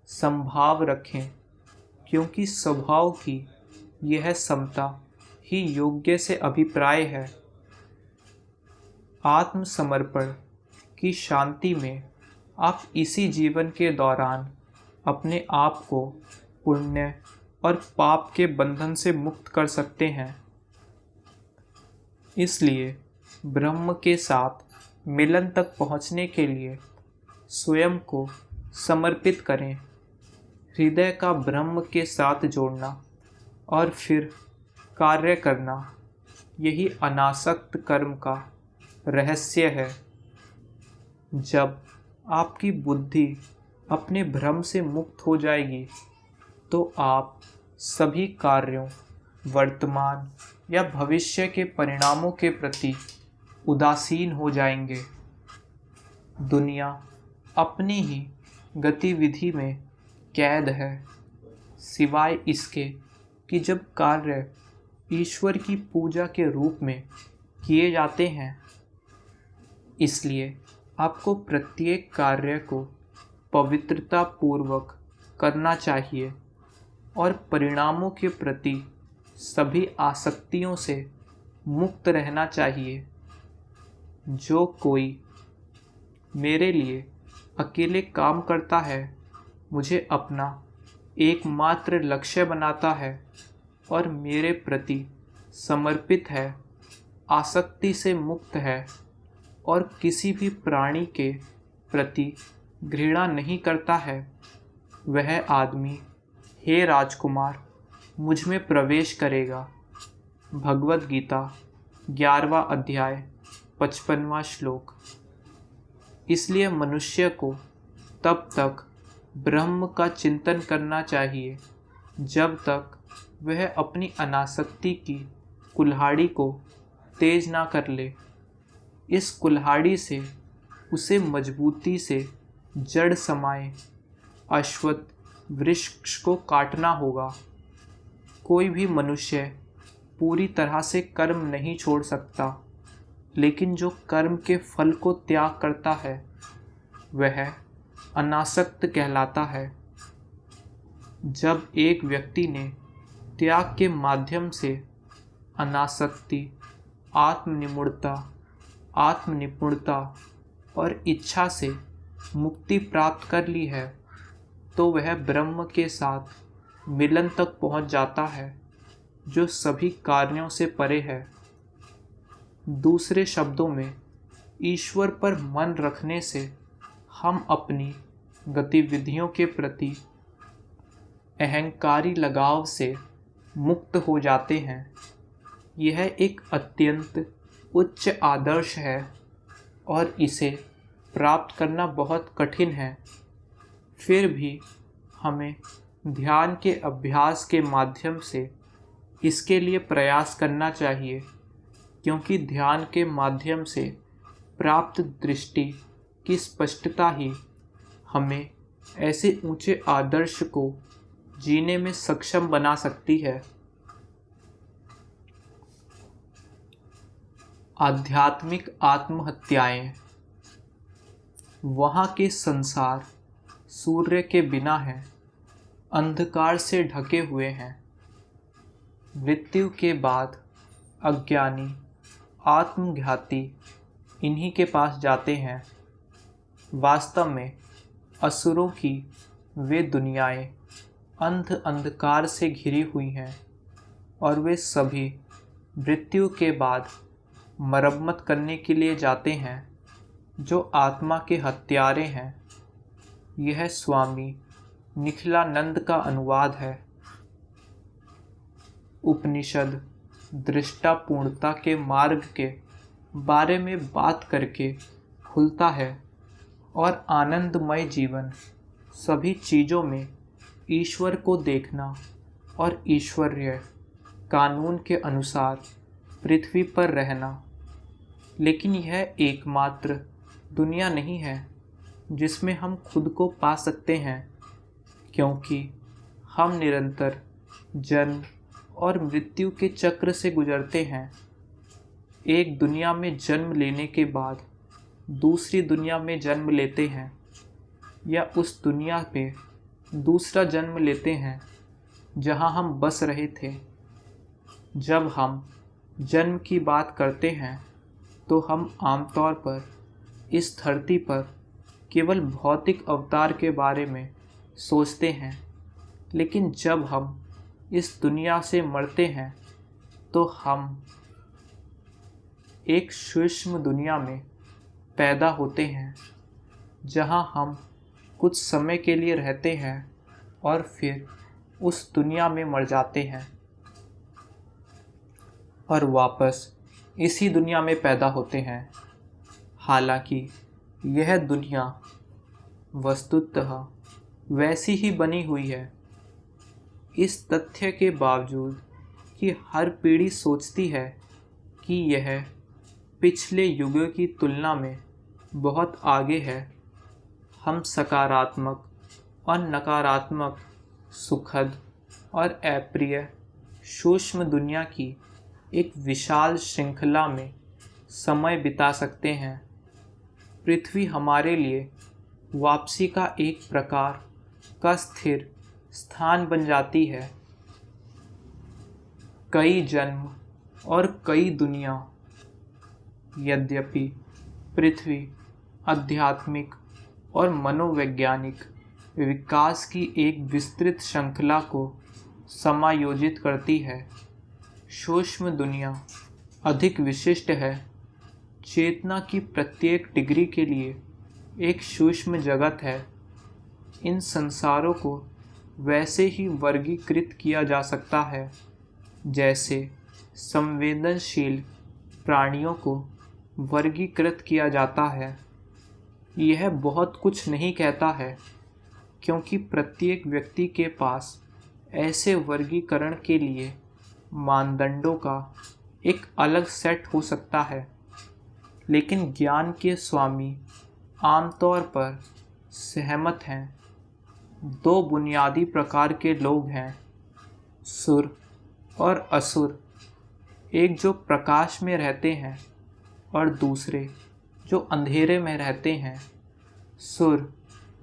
संभाव रखें, क्योंकि स्वभाव की यह समता ही योग्य से अभिप्राय है। आत्मसमर्पण की शांति में आप इसी जीवन के दौरान अपने आप को पुण्य और पाप के बंधन से मुक्त कर सकते हैं। इसलिए ब्रह्म के साथ मिलन तक पहुँचने के लिए स्वयं को समर्पित करें। हृदय का ब्रह्म के साथ जोड़ना और फिर कार्य करना, यही अनासक्त कर्म का रहस्य है। जब आपकी बुद्धि अपने भ्रम से मुक्त हो जाएगी, तो आप सभी कार्यों, वर्तमान या भविष्य के परिणामों के प्रति उदासीन हो जाएंगे। दुनिया अपनी ही गतिविधि में कैद है, सिवाय इसके कि जब कार्य ईश्वर की पूजा के रूप में किए जाते हैं। इसलिए आपको प्रत्येक कार्य को पवित्रता पूर्वक करना चाहिए और परिणामों के प्रति सभी आसक्तियों से मुक्त रहना चाहिए। जो कोई मेरे लिए अकेले काम करता है, मुझे अपना एकमात्र लक्ष्य बनाता है और मेरे प्रति समर्पित है, आसक्ति से मुक्त है और किसी भी प्राणी के प्रति घृणा नहीं करता है, वह आदमी, हे राजकुमार, मुझ में प्रवेश करेगा। भगवद गीता 11वां अध्याय 55वां श्लोक। इसलिए मनुष्य को तब तक ब्रह्म का चिंतन करना चाहिए जब तक वह अपनी अनासक्ति की कुल्हाड़ी को तेज ना कर ले। इस कुल्हाड़ी से उसे मजबूती से जड़ समाए अश्वत्थ वृक्ष को काटना होगा। कोई भी मनुष्य पूरी तरह से कर्म नहीं छोड़ सकता, लेकिन जो कर्म के फल को त्याग करता है, वह अनासक्त कहलाता है। जब एक व्यक्ति ने त्याग के माध्यम से अनासक्ति, आत्मनिपुणता और इच्छा से मुक्ति प्राप्त कर ली है, तो वह ब्रह्म के साथ मिलन तक पहुंच जाता है, जो सभी कार्यों से परे है। दूसरे शब्दों में, ईश्वर पर मन रखने से हम अपनी गतिविधियों के प्रति अहंकारी लगाव से मुक्त हो जाते हैं। यह एक अत्यंत उच्च आदर्श है और इसे प्राप्त करना बहुत कठिन है। फिर भी हमें ध्यान के अभ्यास के माध्यम से इसके लिए प्रयास करना चाहिए, क्योंकि ध्यान के माध्यम से प्राप्त दृष्टि की स्पष्टता ही हमें ऐसे ऊंचे आदर्श को जीने में सक्षम बना सकती है। आध्यात्मिक आत्महत्याएं। वहाँ के संसार सूर्य के बिना हैं, अंधकार से ढके हुए हैं। मृत्यु के बाद अज्ञानी आत्मघाती इन्हीं के पास जाते हैं। वास्तव में असुरों की वे दुनियाएं अंधकार से घिरी हुई हैं और वे सभी मृत्यु के बाद मरम्मत करने के लिए जाते हैं जो आत्मा के हत्यारे हैं। यह स्वामी निखिलानंद का अनुवाद है। उपनिषद दृष्टापूर्णता के मार्ग के बारे में बात करके खुलता है और आनंदमय जीवन सभी चीज़ों में ईश्वर को देखना और ईश्वरीय कानून के अनुसार पृथ्वी पर रहना। लेकिन यह एकमात्र दुनिया नहीं है जिसमें हम खुद को पा सकते हैं, क्योंकि हम निरंतर जन्म और मृत्यु के चक्र से गुजरते हैं। एक दुनिया में जन्म लेने के बाद दूसरी दुनिया में जन्म लेते हैं या उस दुनिया में दूसरा जन्म लेते हैं जहां हम बस रहे थे। जब हम जन्म की बात करते हैं तो हम आमतौर पर इस धरती पर केवल भौतिक अवतार के बारे में सोचते हैं, लेकिन जब हम इस दुनिया से मरते हैं तो हम एक सूक्ष्म दुनिया में पैदा होते हैं जहां हम कुछ समय के लिए रहते हैं और फिर उस दुनिया में मर जाते हैं और वापस इसी दुनिया में पैदा होते हैं। हालांकि यह दुनिया वस्तुतः वैसी ही बनी हुई है। इस तथ्य के बावजूद कि हर पीढ़ी सोचती है कि यह पिछले युगों की तुलना में बहुत आगे है, हम सकारात्मक और नकारात्मक, सुखद और अप्रिय सूक्ष्म दुनिया की एक विशाल श्रृंखला में समय बिता सकते हैं। पृथ्वी हमारे लिए वापसी का एक प्रकार का स्थिर स्थान बन जाती है। कई जन्म और कई दुनिया। यद्यपि पृथ्वी आध्यात्मिक और मनोवैज्ञानिक विकास की एक विस्तृत श्रृंखला को समायोजित करती है, सूक्ष्म दुनिया अधिक विशिष्ट है। चेतना की प्रत्येक डिग्री के लिए एक सूक्ष्म जगत है। इन संसारों को वैसे ही वर्गीकृत किया जा सकता है जैसे संवेदनशील प्राणियों को वर्गीकृत किया जाता है। यह बहुत कुछ नहीं कहता है, क्योंकि प्रत्येक व्यक्ति के पास ऐसे वर्गीकरण के लिए मानदंडों का एक अलग सेट हो सकता है। लेकिन ज्ञान के स्वामी आमतौर पर सहमत हैं। दो बुनियादी प्रकार के लोग हैं, सुर और असुर। एक जो प्रकाश में रहते हैं और दूसरे जो अंधेरे में रहते हैं। सुर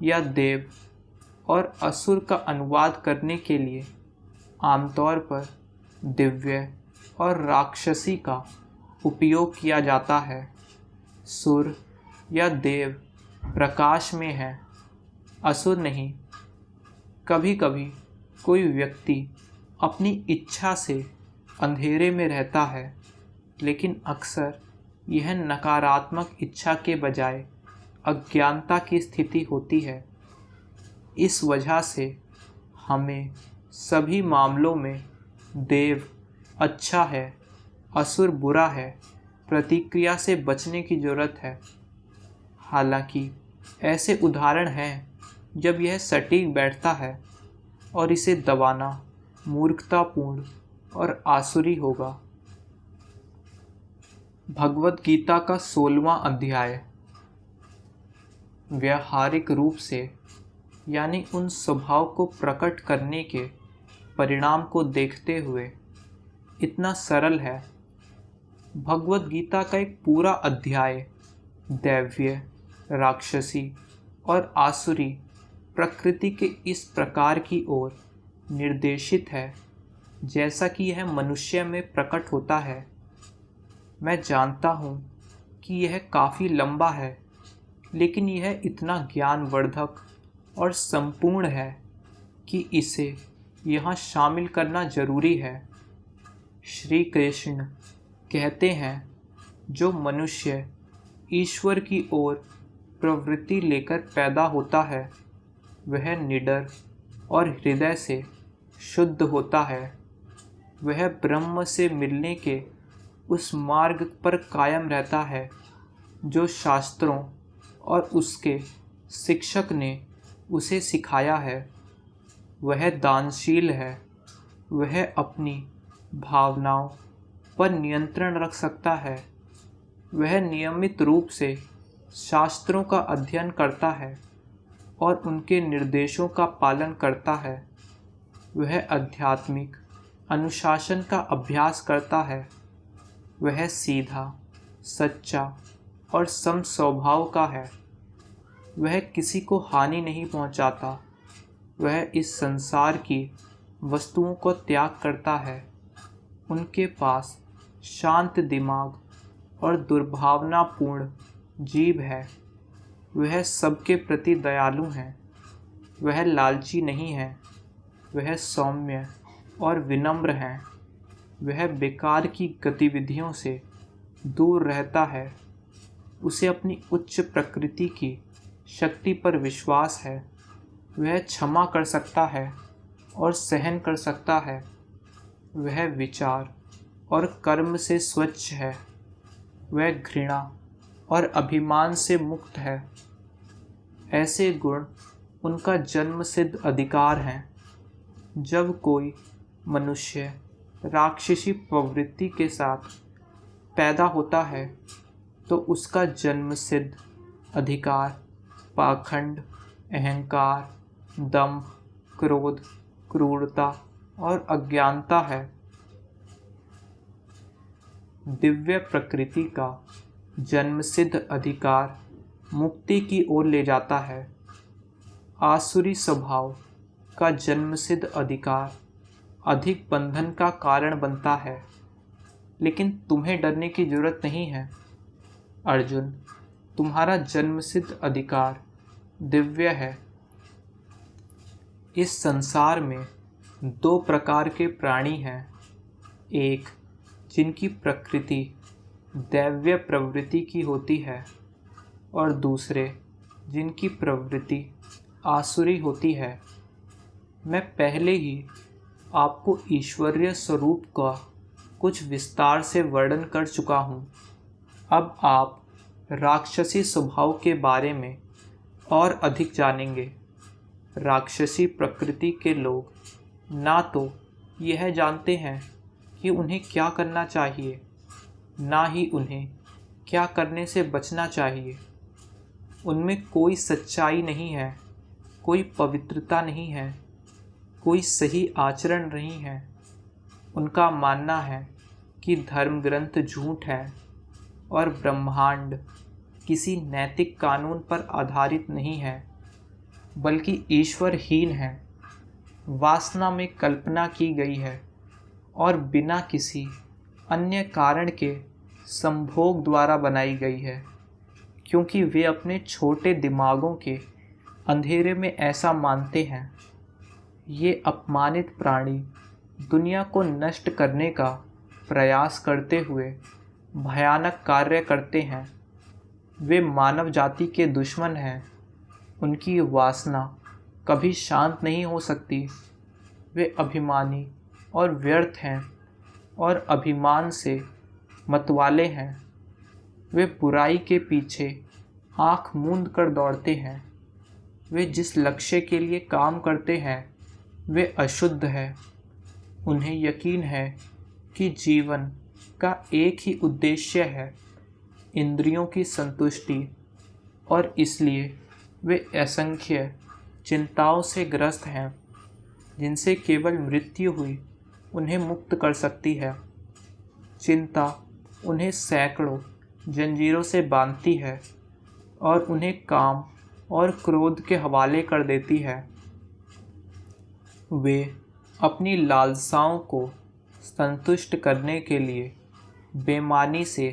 या देव और असुर का अनुवाद करने के लिए आमतौर पर दिव्य और राक्षसी का उपयोग किया जाता है। सुर या देव प्रकाश में है, असुर नहीं। कभी कभी कोई व्यक्ति अपनी इच्छा से अंधेरे में रहता है, लेकिन अक्सर यह नकारात्मक इच्छा के बजाय अज्ञानता की स्थिति होती है। इस वजह से हमें सभी मामलों में देव अच्छा है, असुर बुरा है प्रतिक्रिया से बचने की ज़रूरत है। हालांकि ऐसे उदाहरण हैं जब यह सटीक बैठता है और इसे दबाना मूर्खतापूर्ण और आसुरी होगा। भगवद गीता का 16वां अध्याय व्यावहारिक रूप से, यानी उन स्वभाव को प्रकट करने के परिणाम को देखते हुए इतना सरल है। भगवद गीता का एक पूरा अध्याय दैव्य राक्षसी और आसुरी प्रकृति के इस प्रकार की ओर निर्देशित है जैसा कि यह मनुष्य में प्रकट होता है। मैं जानता हूँ कि यह काफ़ी लंबा है, लेकिन यह इतना ज्ञानवर्धक और संपूर्ण है कि इसे यहाँ शामिल करना जरूरी है। श्री कृष्ण कहते हैं, जो मनुष्य ईश्वर की ओर प्रवृत्ति लेकर पैदा होता है वह निडर और हृदय से शुद्ध होता है। वह ब्रह्म से मिलने के उस मार्ग पर कायम रहता है जो शास्त्रों और उसके शिक्षक ने उसे सिखाया है। वह दानशील है। वह अपनी भावनाओं पर नियंत्रण रख सकता है। वह नियमित रूप से शास्त्रों का अध्ययन करता है और उनके निर्देशों का पालन करता है। वह आध्यात्मिक अनुशासन का अभ्यास करता है। वह सीधा, सच्चा और सम स्वभाव का है। वह किसी को हानि नहीं पहुंचाता। वह इस संसार की वस्तुओं को त्याग करता है। उनके पास शांत दिमाग और दुर्भावनापूर्ण जीव है। वह सबके प्रति दयालु हैं। वह लालची नहीं है। वह सौम्य और विनम्र हैं। वह बेकार की गतिविधियों से दूर रहता है। उसे अपनी उच्च प्रकृति की शक्ति पर विश्वास है। वह क्षमा कर सकता है और सहन कर सकता है। वह विचार और कर्म से स्वच्छ है। वह घृणा और अभिमान से मुक्त है। ऐसे गुण उनका जन्मसिद्ध अधिकार हैं। जब कोई मनुष्य राक्षसी प्रवृत्ति के साथ पैदा होता है तो उसका जन्मसिद्ध अधिकार पाखंड, अहंकार, दंभ, क्रोध, क्रूरता और अज्ञानता है। दिव्य प्रकृति का जन्मसिद्ध अधिकार मुक्ति की ओर ले जाता है। आसुरी स्वभाव का जन्मसिद्ध अधिकार अधिक बंधन का कारण बनता है। लेकिन तुम्हें डरने की जरूरत नहीं है अर्जुन। तुम्हारा जन्मसिद्ध अधिकार दिव्य है। इस संसार में दो प्रकार के प्राणी हैं। एक जिनकी प्रकृति दैव्य प्रवृत्ति की होती है और दूसरे जिनकी प्रवृत्ति आसुरी होती है। मैं पहले ही आपको ईश्वरीय स्वरूप का कुछ विस्तार से वर्णन कर चुका हूँ। अब आप राक्षसी स्वभाव के बारे में और अधिक जानेंगे। राक्षसी प्रकृति के लोग ना तो यह जानते हैं कि उन्हें क्या करना चाहिए, ना ही उन्हें क्या करने से बचना चाहिए। उनमें कोई सच्चाई नहीं है, कोई पवित्रता नहीं है, कोई सही आचरण नहीं है। उनका मानना है कि धर्म ग्रंथ झूठ है और ब्रह्मांड किसी नैतिक कानून पर आधारित नहीं है, बल्कि ईश्वरहीन है, वासना में कल्पना की गई है और बिना किसी अन्य कारण के संभोग द्वारा बनाई गई है। क्योंकि वे अपने छोटे दिमागों के अंधेरे में ऐसा मानते हैं। ये अपमानित प्राणी दुनिया को नष्ट करने का प्रयास करते हुए भयानक कार्य करते हैं। वे मानव जाति के दुश्मन हैं। उनकी वासना कभी शांत नहीं हो सकती। वे अभिमानी और व्यर्थ हैं और अभिमान से मतवाले हैं। वे बुराई के पीछे आँख मूंद कर दौड़ते हैं। वे जिस लक्ष्य के लिए काम करते हैं वे अशुद्ध है। उन्हें यकीन है कि जीवन का एक ही उद्देश्य है, इंद्रियों की संतुष्टि, और इसलिए वे असंख्य चिंताओं से ग्रस्त हैं जिनसे केवल मृत्यु हुई उन्हें मुक्त कर सकती है। चिंता उन्हें सैकड़ों जंजीरों से बांधती है और उन्हें काम और क्रोध के हवाले कर देती है। वे अपनी लालसाओं को संतुष्ट करने के लिए बेईमानी से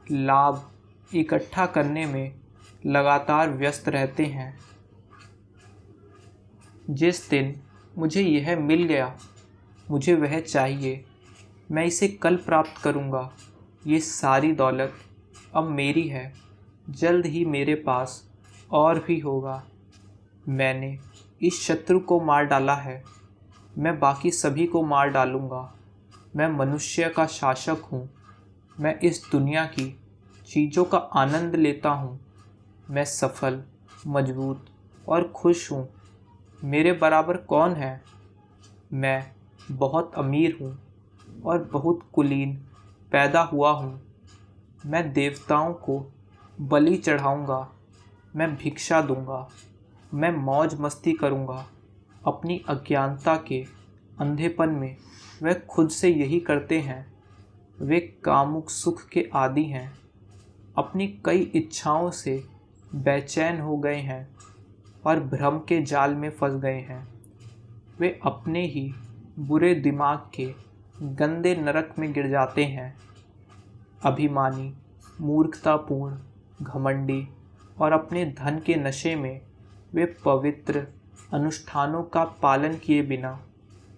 लाभ इकट्ठा करने में लगातार व्यस्त रहते हैं। जिस दिन मुझे यह मिल गया, मुझे वह चाहिए, मैं इसे कल प्राप्त करूँगा, ये सारी दौलत अब मेरी है, जल्द ही मेरे पास और भी होगा। मैंने इस शत्रु को मार डाला है, मैं बाकी सभी को मार डालूँगा। मैं मनुष्य का शासक हूँ, मैं इस दुनिया की चीज़ों का आनंद लेता हूँ। मैं सफल, मजबूत और खुश हूँ। मेरे बराबर कौन है? मैं बहुत अमीर हूँ और बहुत कुलीन पैदा हुआ हूँ। मैं देवताओं को बलि चढ़ाऊँगा, मैं भिक्षा दूँगा, मैं मौज मस्ती करूँगा। अपनी अज्ञानता के अंधेपन में वे खुद से यही करते हैं। वे कामुक सुख के आदी हैं, अपनी कई इच्छाओं से बेचैन हो गए हैं और भ्रम के जाल में फंस गए हैं। वे अपने ही बुरे दिमाग के गंदे नरक में गिर जाते हैं। अभिमानी, मूर्खतापूर्ण, घमंडी और अपने धन के नशे में वे पवित्र अनुष्ठानों का पालन किए बिना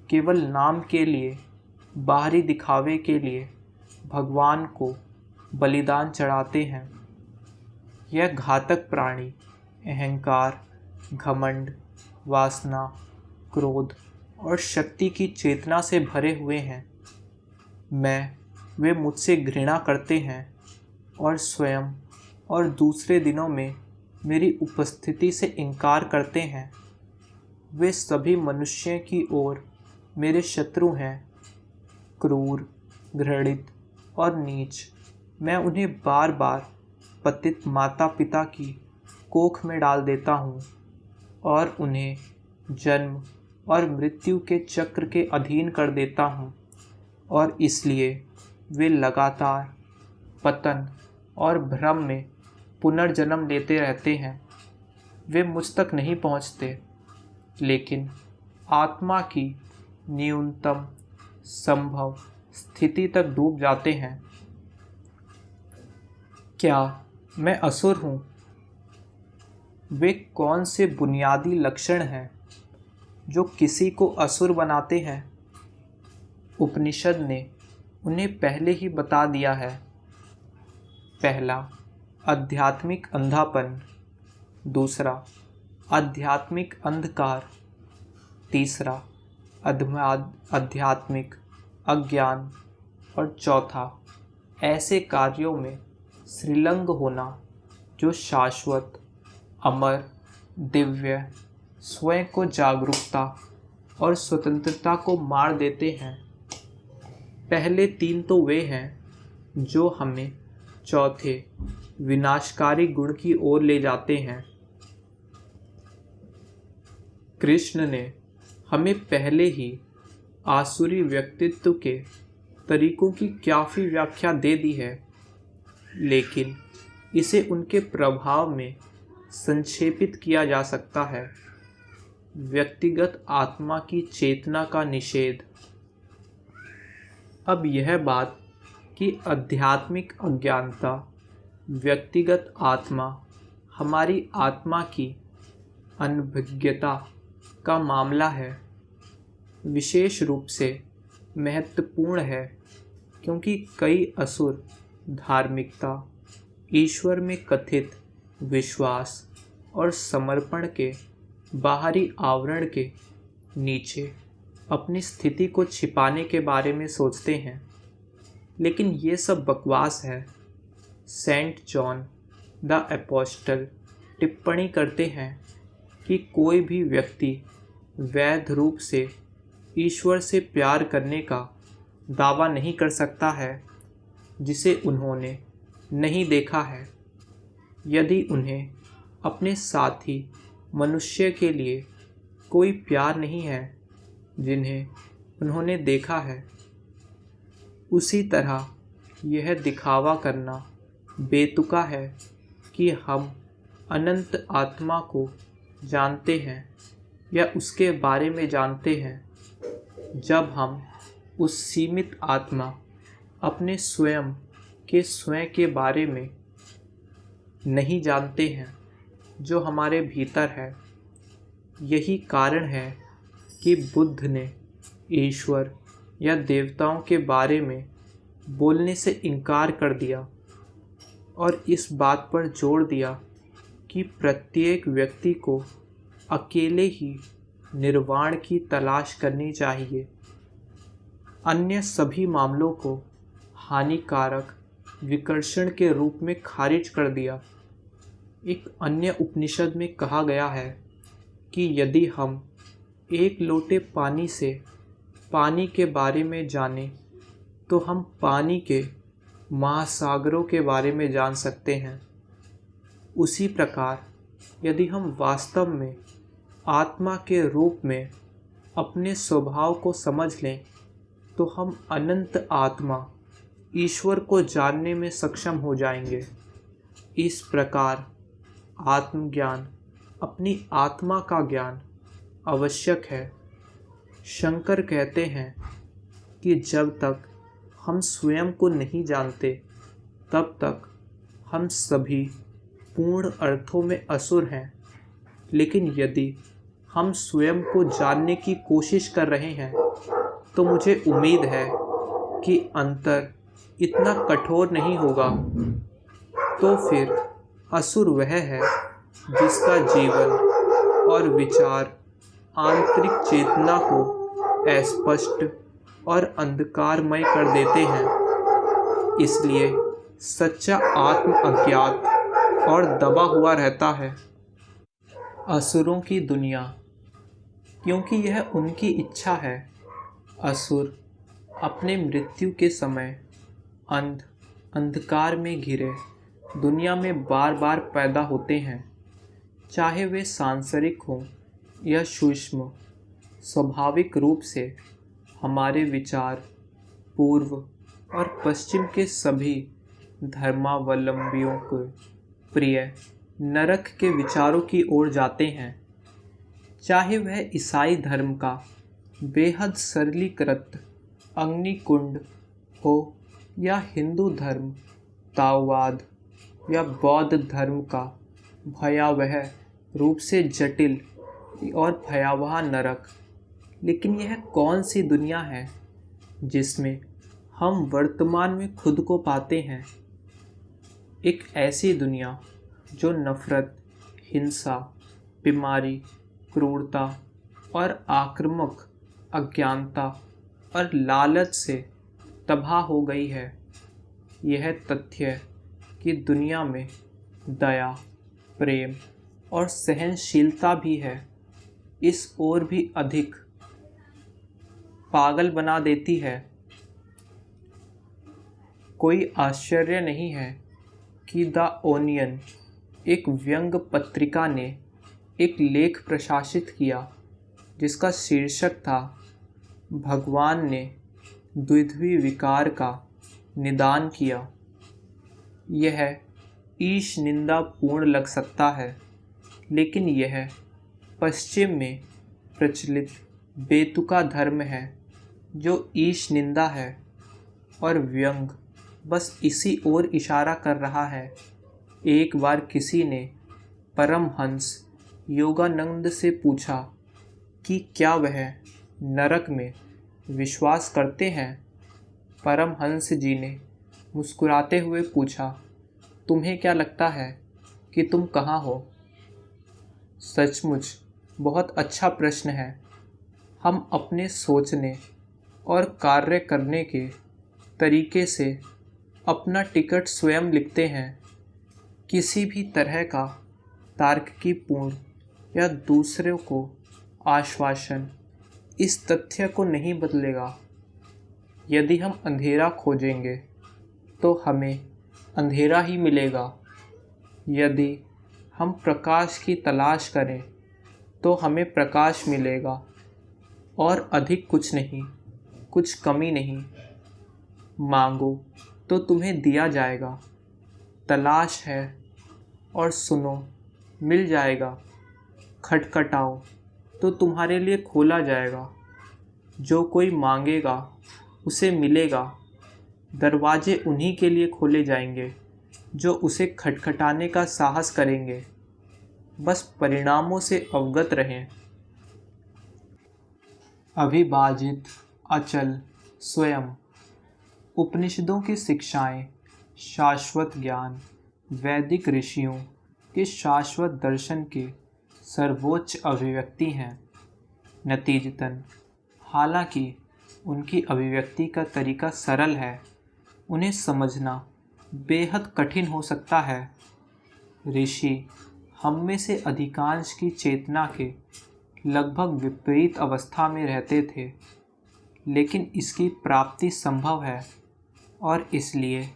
केवल नाम के लिए, बाहरी दिखावे के लिए भगवान को बलिदान चढ़ाते हैं। यह घातक प्राणी अहंकार, घमंड, वासना, क्रोध और शक्ति की चेतना से भरे हुए हैं। वे मुझसे घृणा करते हैं और स्वयं और दूसरे दिनों में मेरी उपस्थिति से इनकार करते हैं। वे सभी मनुष्यों की ओर मेरे शत्रु हैं, क्रूर, घृणित और नीच। मैं उन्हें बार बार पतित माता पिता की कोख में डाल देता हूँ और उन्हें जन्म और मृत्यु के चक्र के अधीन कर देता हूँ, और इसलिए वे लगातार पतन और भ्रम में पुनर्जन्म लेते रहते हैं। वे मुझ तक नहीं पहुँचते, लेकिन आत्मा की न्यूनतम संभव स्थिति तक डूब जाते हैं। क्या मैं असुर हूँ? वे कौन से बुनियादी लक्षण हैं जो किसी को असुर बनाते हैं? उपनिषद ने उन्हें पहले ही बता दिया है। पहला, आध्यात्मिक अंधापन। दूसरा, आध्यात्मिक अंधकार। तीसरा, आध्यात्मिक अज्ञान। और चौथा, ऐसे कार्यों में श्रीलंग होना जो शाश्वत, अमर, दिव्य, स्वयं को जागरूकता और स्वतंत्रता को मार देते हैं। पहले तीन तो वे हैं जो हमें चौथे विनाशकारी गुण की ओर ले जाते हैं। कृष्ण ने हमें पहले ही आसुरी व्यक्तित्व के तरीकों की काफ़ी व्याख्या दे दी है, लेकिन इसे उनके प्रभाव में संक्षेपित किया जा सकता है। व्यक्तिगत आत्मा की चेतना का निषेध। अब यह बात कि आध्यात्मिक अज्ञानता, व्यक्तिगत आत्मा, हमारी आत्मा की अनभिज्ञता का मामला है, विशेष रूप से महत्वपूर्ण है, क्योंकि कई असुर धार्मिकता, ईश्वर में कथित विश्वास और समर्पण के बाहरी आवरण के नीचे अपनी स्थिति को छिपाने के बारे में सोचते हैं, लेकिन ये सब बकवास है। सेंट जॉन द एपोस्टल टिप्पणी करते हैं कि कोई भी व्यक्ति वैध रूप से ईश्वर से प्यार करने का दावा नहीं कर सकता है जिसे उन्होंने नहीं देखा है। यदि उन्हें अपने साथी मनुष्य के लिए कोई प्यार नहीं है जिन्हें उन्होंने देखा है, उसी तरह यह दिखावा करना बेतुका है कि हम अनंत आत्मा को जानते हैं या उसके बारे में जानते हैं जब हम उस सीमित आत्मा अपने स्वयं के बारे में नहीं जानते हैं जो हमारे भीतर है। यही कारण है कि बुद्ध ने ईश्वर या देवताओं के बारे में बोलने से इनकार कर दिया और इस बात पर जोर दिया कि प्रत्येक व्यक्ति को अकेले ही निर्वाण की तलाश करनी चाहिए। अन्य सभी मामलों को हानिकारक विकर्षण के रूप में खारिज कर दिया। एक अन्य उपनिषद में कहा गया है कि यदि हम एक लोटे पानी से पानी के बारे में जानें तो हम पानी के महासागरों के बारे में जान सकते हैं। उसी प्रकार यदि हम वास्तव में आत्मा के रूप में अपने स्वभाव को समझ लें तो हम अनंत आत्मा ईश्वर को जानने में सक्षम हो जाएंगे। इस प्रकार आत्मज्ञान, अपनी आत्मा का ज्ञान आवश्यक है। शंकर कहते हैं कि जब तक हम स्वयं को नहीं जानते तब तक हम सभी पूर्ण अर्थों में असुर हैं, लेकिन यदि हम स्वयं को जानने की कोशिश कर रहे हैं तो मुझे उम्मीद है कि अंतर इतना कठोर नहीं होगा। तो फिर असुर वह है जिसका जीवन और विचार आंतरिक चेतना को अस्पष्ट और अंधकारमय कर देते हैं। इसलिए सच्चा आत्म अज्ञात और दबा हुआ रहता है। असुरों की दुनिया, क्योंकि यह उनकी इच्छा है। असुर अपने मृत्यु के समय अंधकार में घिरे दुनिया में बार बार पैदा होते हैं, चाहे वे सांसारिक हों या सूक्ष्म। स्वाभाविक रूप से हमारे विचार पूर्व और पश्चिम के सभी धर्मावलंबियों को प्रिय नरक के विचारों की ओर जाते हैं, चाहे वह ईसाई धर्म का बेहद सरलीकृत अग्निकुंड हो या हिंदू धर्म, ताओवाद या बौद्ध धर्म का भयावह रूप से जटिल और भयावह नरक। लेकिन यह कौन सी दुनिया है जिसमें हम वर्तमान में खुद को पाते हैं? एक ऐसी दुनिया जो नफरत, हिंसा, बीमारी, क्रूरता और आक्रामक अज्ञानता और लालच से तबाह हो गई है। यह तथ्य कि दुनिया में दया, प्रेम और सहनशीलता भी है, इस ओर भी अधिक पागल बना देती है। कोई आश्चर्य नहीं है कि द ओनियन, एक व्यंग पत्रिका ने एक लेख प्रकाशित किया जिसका शीर्षक था भगवान ने द्विध्वी विकार का निदान किया। यह ईश निंदापूर्ण लग सकता है, लेकिन यह पश्चिम में प्रचलित बेतुका धर्म है जो ईश निंदा है, और व्यंग बस इसी ओर इशारा कर रहा है। एक बार किसी ने परमहंस योगानंद से पूछा कि क्या वह नरक में विश्वास करते हैं। परमहंस जी ने मुस्कुराते हुए पूछा, तुम्हें क्या लगता है कि तुम कहाँ हो? सचमुच बहुत अच्छा प्रश्न है। हम अपने सोचने और कार्य करने के तरीके से अपना टिकट स्वयं लिखते हैं। किसी भी तरह का तार्किकपूर्ण या दूसरों को आश्वासन इस तथ्य को नहीं बदलेगा। यदि हम अंधेरा खोजेंगे तो हमें अंधेरा ही मिलेगा। यदि हम प्रकाश की तलाश करें तो हमें प्रकाश मिलेगा, और अधिक कुछ नहीं, कुछ कमी नहीं। मांगो तो तुम्हें दिया जाएगा, तलाश है और सुनो मिल जाएगा, खटखटाओ तो तुम्हारे लिए खोला जाएगा। जो कोई मांगेगा उसे मिलेगा। दरवाजे उन्हीं के लिए खोले जाएंगे जो उसे खटखटाने का साहस करेंगे। बस परिणामों से अवगत रहें। अविभाजित, अचल, स्वयं। उपनिषदों की शिक्षाएं शाश्वत ज्ञान, वैदिक ऋषियों के शाश्वत दर्शन के सर्वोच्च अभिव्यक्ति हैं। नतीजतन, हालांकि उनकी अभिव्यक्ति का तरीका सरल है, उन्हें समझना बेहद कठिन हो सकता है। ऋषि हम में से अधिकांश की चेतना के लगभग विपरीत अवस्था में रहते थे, लेकिन इसकी प्राप्ति संभव है और इसलिए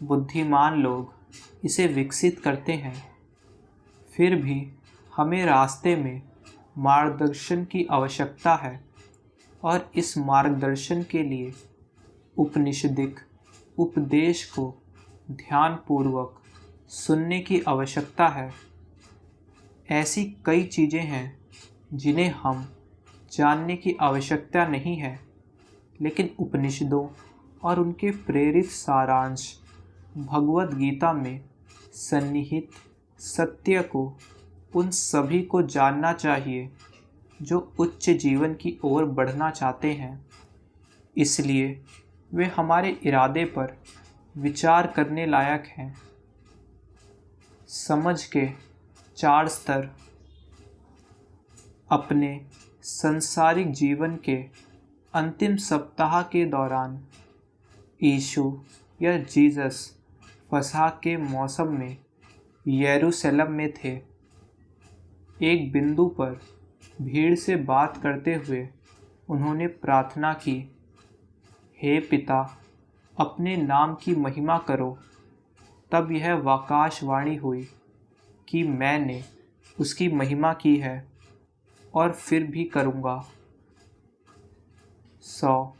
बुद्धिमान लोग इसे विकसित करते हैं। फिर भी हमें रास्ते में मार्गदर्शन की आवश्यकता है और इस मार्गदर्शन के लिए उपनिषदिक उपदेश को ध्यानपूर्वक सुनने की आवश्यकता है। ऐसी कई चीज़ें हैं जिन्हें हम जानने की आवश्यकता नहीं है, लेकिन उपनिषदों और उनके प्रेरित सारांश भगवद गीता में सन्निहित सत्य को उन सभी को जानना चाहिए जो उच्च जीवन की ओर बढ़ना चाहते हैं। इसलिए वे हमारे इरादे पर विचार करने लायक हैं। समझ के 4 स्तर। अपने सांसारिक जीवन के अंतिम सप्ताह के दौरान यीशु या जीसस फसह के मौसम में यरूशलेम में थे। एक बिंदु पर भीड़ से बात करते हुए उन्होंने प्रार्थना की, हे पिता, अपने नाम की महिमा करो। तब यह आकाशवाणी हुई कि मैंने उसकी महिमा की है और फिर भी करूँगा। 100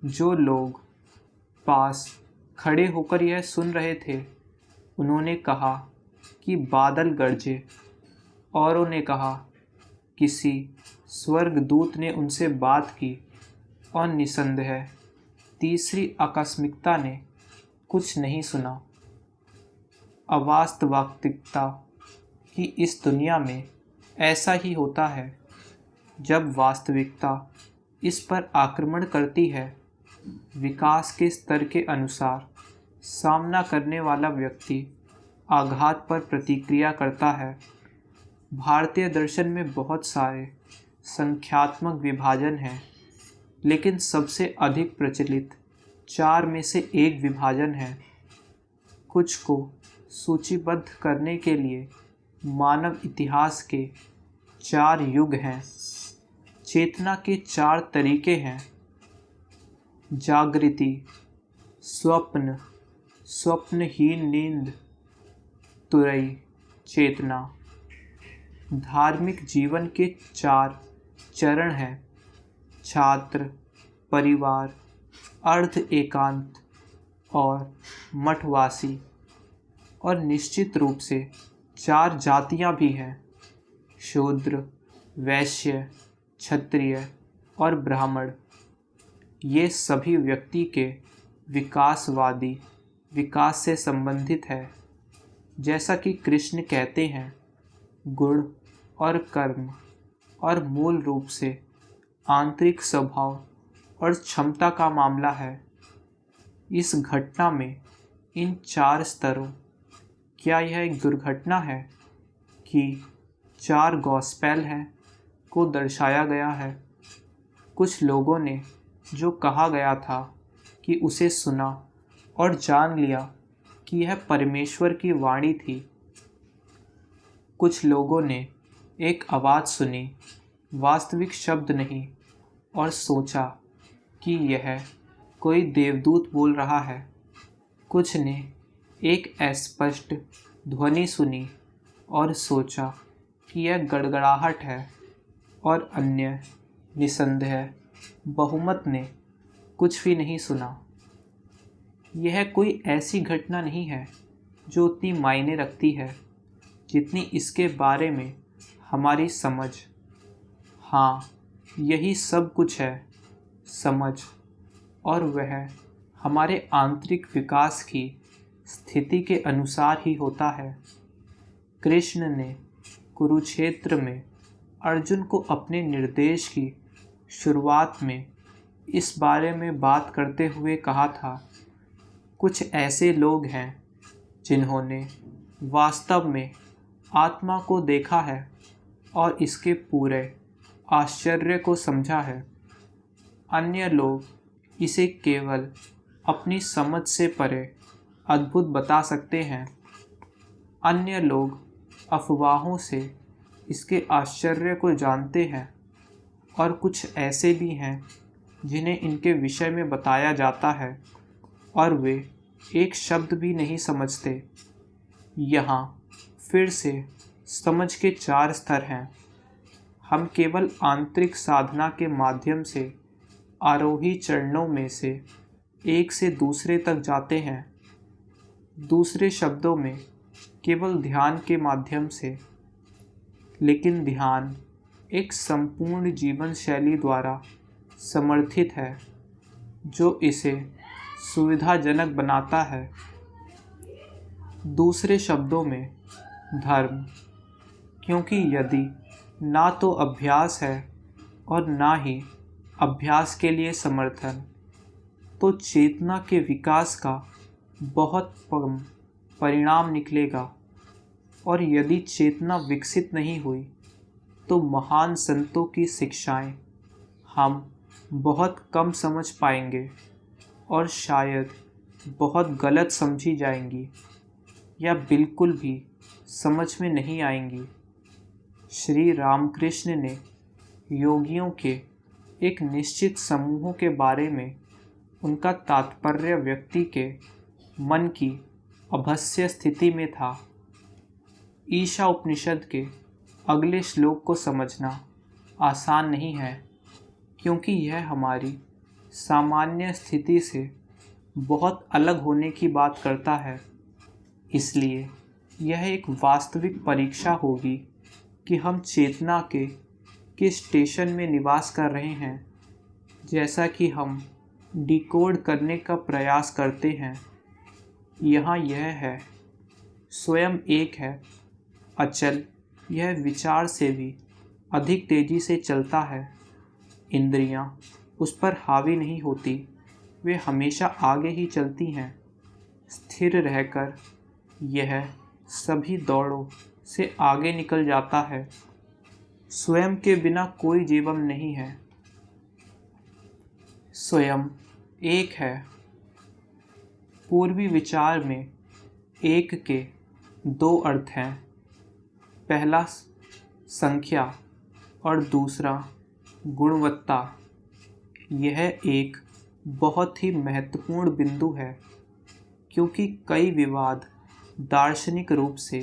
जो लोग पास खड़े होकर यह सुन रहे थे, उन्होंने कहा कि बादल गरजे। औरों ने कहा, किसी स्वर्गदूत ने उनसे बात की। और निसंदेह तीसरी आकस्मिकता ने कुछ नहीं सुना। अवास्तविकता की इस दुनिया में ऐसा ही होता है। जब वास्तविकता इस पर आक्रमण करती है, विकास के स्तर के अनुसार सामना करने वाला व्यक्ति आघात पर प्रतिक्रिया करता है। भारतीय दर्शन में बहुत सारे संख्यात्मक विभाजन हैं, लेकिन सबसे अधिक प्रचलित 4 में से एक विभाजन है। कुछ को सूचीबद्ध करने के लिए मानव इतिहास के 4 युग हैं। चेतना के 4 तरीके हैं: जागृति, स्वप्न, स्वप्नहीन नींद, तुरई, चेतना। धार्मिक जीवन के 4 चरण हैं: छात्र, परिवार, अर्ध एकांत और मठवासी। और निश्चित रूप से 4 जातियां भी हैं: शूद्र, वैश्य, क्षत्रिय और ब्राह्मण। ये सभी व्यक्ति के विकासवादी विकास से संबंधित है। जैसा कि कृष्ण कहते हैं, गुण और कर्म और मूल रूप से आंतरिक स्वभाव और क्षमता का मामला है। इस घटना में इन 4 स्तरों, क्या यह एक दुर्घटना है कि 4 गॉस्पेल हैं को दर्शाया गया है? कुछ लोगों ने जो कहा गया था कि उसे सुना और जान लिया कि यह परमेश्वर की वाणी थी। कुछ लोगों ने एक आवाज़ सुनी, वास्तविक शब्द नहीं, और सोचा कि यह कोई देवदूत बोल रहा है। कुछ ने एक अस्पष्ट ध्वनि सुनी और सोचा कि यह गड़गड़ाहट है, और अन्य निसंदेह बहुमत ने कुछ भी नहीं सुना। यह कोई ऐसी घटना नहीं है जो उतनी मायने रखती है। जितनी इसके बारे में हमारी समझ। हाँ, यही सब कुछ है, समझ, और वह हमारे आंतरिक विकास की स्थिति के अनुसार ही होता है। कृष्ण ने कुरुक्षेत्र में अर्जुन को अपने निर्देश की शुरुआत में इस बारे में बात करते हुए कहा था, कुछ ऐसे लोग हैं जिन्होंने वास्तव में आत्मा को देखा है और इसके पूरे आश्चर्य को समझा है। अन्य लोग इसे केवल अपनी समझ से परे अद्भुत बता सकते हैं। अन्य लोग अफवाहों से इसके आश्चर्य को जानते हैं, और कुछ ऐसे भी हैं जिन्हें इनके विषय में बताया जाता है और वे एक शब्द भी नहीं समझते। यहाँ फिर से समझ के 4 स्तर हैं। हम केवल आंतरिक साधना के माध्यम से आरोही चरणों में से एक से दूसरे तक जाते हैं। दूसरे शब्दों में केवल ध्यान के माध्यम से। लेकिन ध्यान एक संपूर्ण जीवन शैली द्वारा समर्थित है जो इसे सुविधाजनक बनाता है। दूसरे शब्दों में धर्म, क्योंकि यदि ना तो अभ्यास है और ना ही अभ्यास के लिए समर्थन, तो चेतना के विकास का बहुत कम परिणाम निकलेगा। और यदि चेतना विकसित नहीं हुई तो महान संतों की शिक्षाएं हम बहुत कम समझ पाएंगे और शायद बहुत गलत समझी जाएंगी या बिल्कुल भी समझ में नहीं आएंगी। श्री रामकृष्ण ने योगियों के एक निश्चित समूह के बारे में उनका तात्पर्य व्यक्ति के मन की अभस्य स्थिति में था। ईशा उपनिषद के अगले श्लोक को समझना आसान नहीं है, क्योंकि यह हमारी सामान्य स्थिति से बहुत अलग होने की बात करता है। इसलिए यह एक वास्तविक परीक्षा होगी कि हम चेतना के किस स्टेशन में निवास कर रहे हैं। जैसा कि हम डिकोड करने का प्रयास करते हैं, यहाँ यह है, स्वयं एक है, अचल, यह विचार से भी अधिक तेजी से चलता है। इंद्रियां उस पर हावी नहीं होती, वे हमेशा आगे ही चलती हैं। स्थिर रहकर यह सभी दौड़ों से आगे निकल जाता है। स्वयं के बिना कोई जीवन नहीं है। स्वयं एक है। पूर्वी विचार में एक के 2 अर्थ हैं। पहला संख्या और दूसरा गुणवत्ता। यह एक बहुत ही महत्वपूर्ण बिंदु है, क्योंकि कई विवाद दार्शनिक रूप से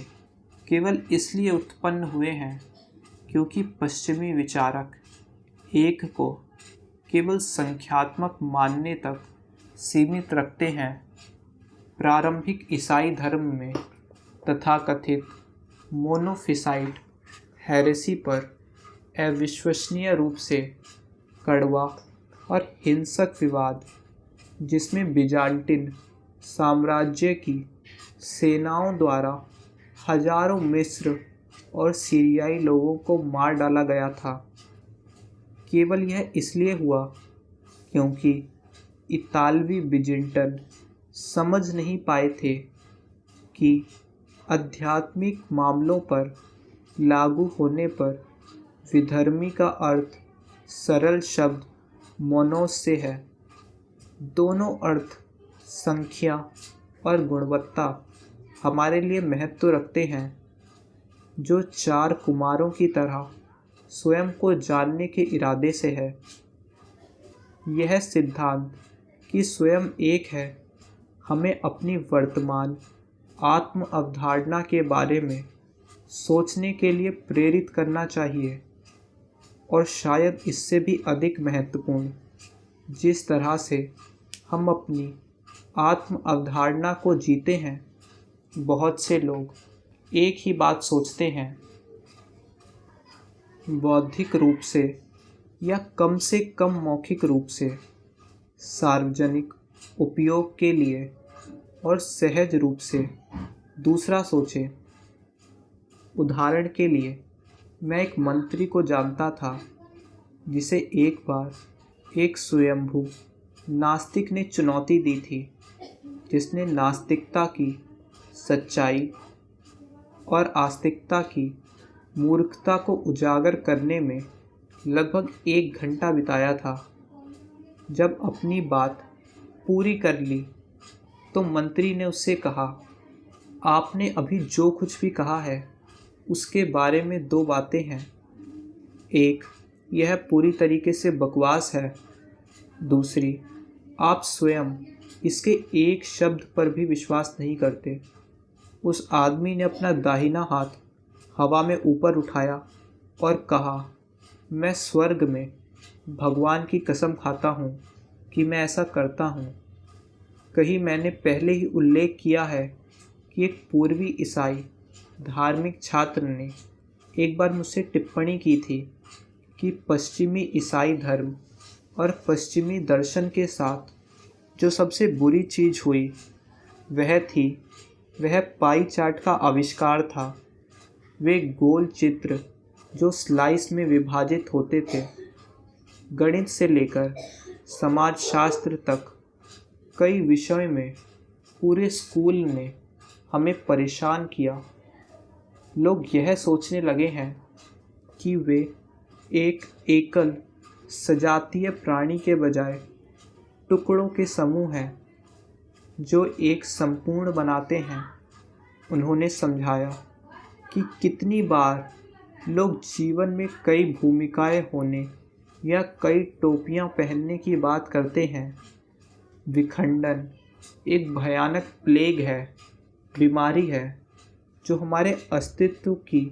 केवल इसलिए उत्पन्न हुए हैं क्योंकि पश्चिमी विचारक एक को केवल संख्यात्मक मानने तक सीमित रखते हैं। प्रारंभिक ईसाई धर्म में तथाकथित मोनोफिसाइट हेरेसी पर अविश्वसनीय रूप से कड़वा और हिंसक विवाद, जिसमें बिजान्टिन साम्राज्य की सेनाओं द्वारा हजारों मिस्र और सीरियाई लोगों को मार डाला गया था, केवल यह इसलिए हुआ क्योंकि इतालवी बिजेंटन समझ नहीं पाए थे कि आध्यात्मिक मामलों पर लागू होने पर विधर्मी का अर्थ सरल शब्द मोनोस से है। दोनों अर्थ संख्या और गुणवत्ता हमारे लिए महत्व रखते हैं, जो 4 कुमारों की तरह स्वयं को जानने के इरादे से है। यह सिद्धांत कि स्वयं एक है हमें अपनी वर्तमान आत्म अवधारणा के बारे में सोचने के लिए प्रेरित करना चाहिए, और शायद इससे भी अधिक महत्वपूर्ण, जिस तरह से हम अपनी आत्म अवधारणा को जीते हैं। बहुत से लोग एक ही बात सोचते हैं। बौद्धिक रूप से या कम से कम मौखिक रूप से, सार्वजनिक उपयोग के लिए और सहज रूप से दूसरा सोचे। उदाहरण के लिए, मैं एक मंत्री को जानता था जिसे एक बार एक स्वयंभू नास्तिक ने चुनौती दी थी, जिसने नास्तिकता की सच्चाई और आस्तिकता की मूर्खता को उजागर करने में लगभग 1 घंटा बिताया था। जब अपनी बात पूरी कर ली तो मंत्री ने उससे कहा, आपने अभी जो कुछ भी कहा है उसके बारे में 2 बातें हैं। एक, यह पूरी तरीके से बकवास है। दूसरी, आप स्वयं इसके एक शब्द पर भी विश्वास नहीं करते। उस आदमी ने अपना दाहिना हाथ हवा में ऊपर उठाया और कहा, मैं स्वर्ग में भगवान की कसम खाता हूँ कि मैं ऐसा करता हूँ। कहीं मैंने पहले ही उल्लेख किया है कि एक पूर्वी ईसाई धार्मिक छात्र ने एक बार मुझसे टिप्पणी की थी कि पश्चिमी ईसाई धर्म और पश्चिमी दर्शन के साथ जो सबसे बुरी चीज़ हुई वह पाई चार्ट का आविष्कार था। वे गोल चित्र जो स्लाइस में विभाजित होते थे। गणित से लेकर समाजशास्त्र तक कई विषयों में पूरे स्कूल ने हमें परेशान किया। लोग यह सोचने लगे हैं कि वे एक एकल सजातीय प्राणी के बजाय टुकड़ों के समूह हैं जो एक संपूर्ण बनाते हैं। उन्होंने समझाया कि कितनी बार लोग जीवन में कई भूमिकाएं होने या कई टोपियां पहनने की बात करते हैं। विखंडन एक भयानक प्लेग है, बीमारी है जो हमारे अस्तित्व की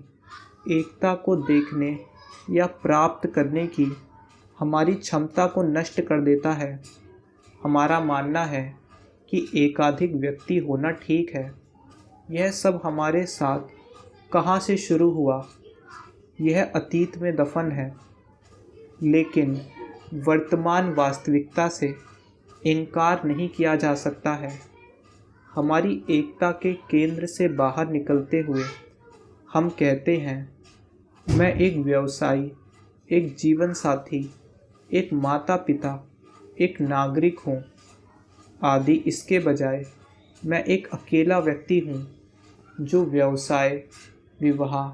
एकता को देखने या प्राप्त करने की हमारी क्षमता को नष्ट कर देता है। हमारा मानना है कि एकाधिक व्यक्ति होना ठीक है। यह सब हमारे साथ कहाँ से शुरू हुआ, यह अतीत में दफन है, लेकिन वर्तमान वास्तविकता से इनकार नहीं किया जा सकता है। हमारी एकता के केंद्र से बाहर निकलते हुए हम कहते हैं, मैं एक व्यवसायी, एक जीवन साथी, एक माता पिता, एक नागरिक हूँ आदि। इसके बजाय मैं एक अकेला व्यक्ति हूँ जो व्यवसाय, विवाह,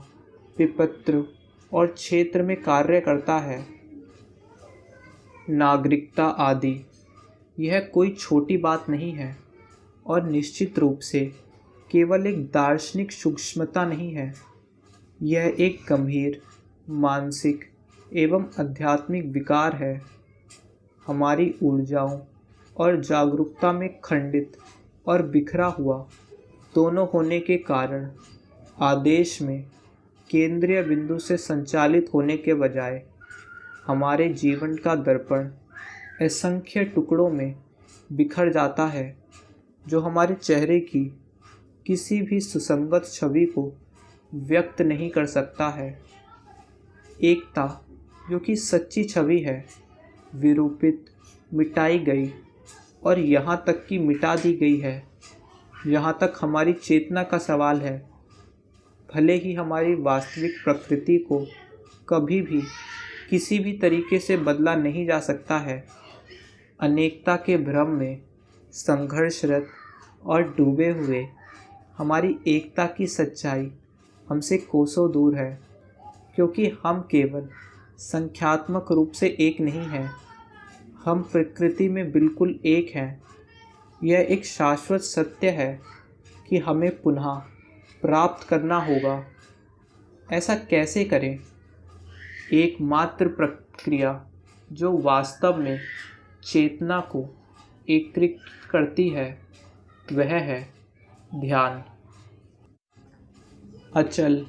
विपत्र और क्षेत्र में कार्य करता है, नागरिकता आदि। यह कोई छोटी बात नहीं है और निश्चित रूप से केवल एक दार्शनिक सूक्ष्मता नहीं है। यह एक गंभीर मानसिक एवं आध्यात्मिक विकार है। हमारी ऊर्जाओं और जागरूकता में खंडित और बिखरा हुआ दोनों होने के कारण आदेश में केंद्रीय बिंदु से संचालित होने के बजाय हमारे जीवन का दर्पण असंख्य टुकड़ों में बिखर जाता है, जो हमारे चेहरे की किसी भी सुसंगत छवि को व्यक्त नहीं कर सकता है। एकता, जो कि सच्ची छवि है, विरूपित, मिटाई गई और यहाँ तक कि मिटा दी गई है। यहाँ तक हमारी चेतना का सवाल है। भले ही हमारी वास्तविक प्रकृति को कभी भी किसी भी तरीके से बदला नहीं जा सकता है। अनेकता के भ्रम में संघर्षरत और डूबे हुए हमारी एकता की सच्चाई हमसे कोसों दूर है, क्योंकि हम केवल संख्यात्मक रूप से एक नहीं हैं, हम प्रकृति में बिल्कुल एक हैं। यह एक शाश्वत सत्य है कि हमें पुनः प्राप्त करना होगा। ऐसा कैसे करें? एकमात्र प्रक्रिया जो वास्तव में चेतना को एकीकृत करती है वह है ध्यान। अचल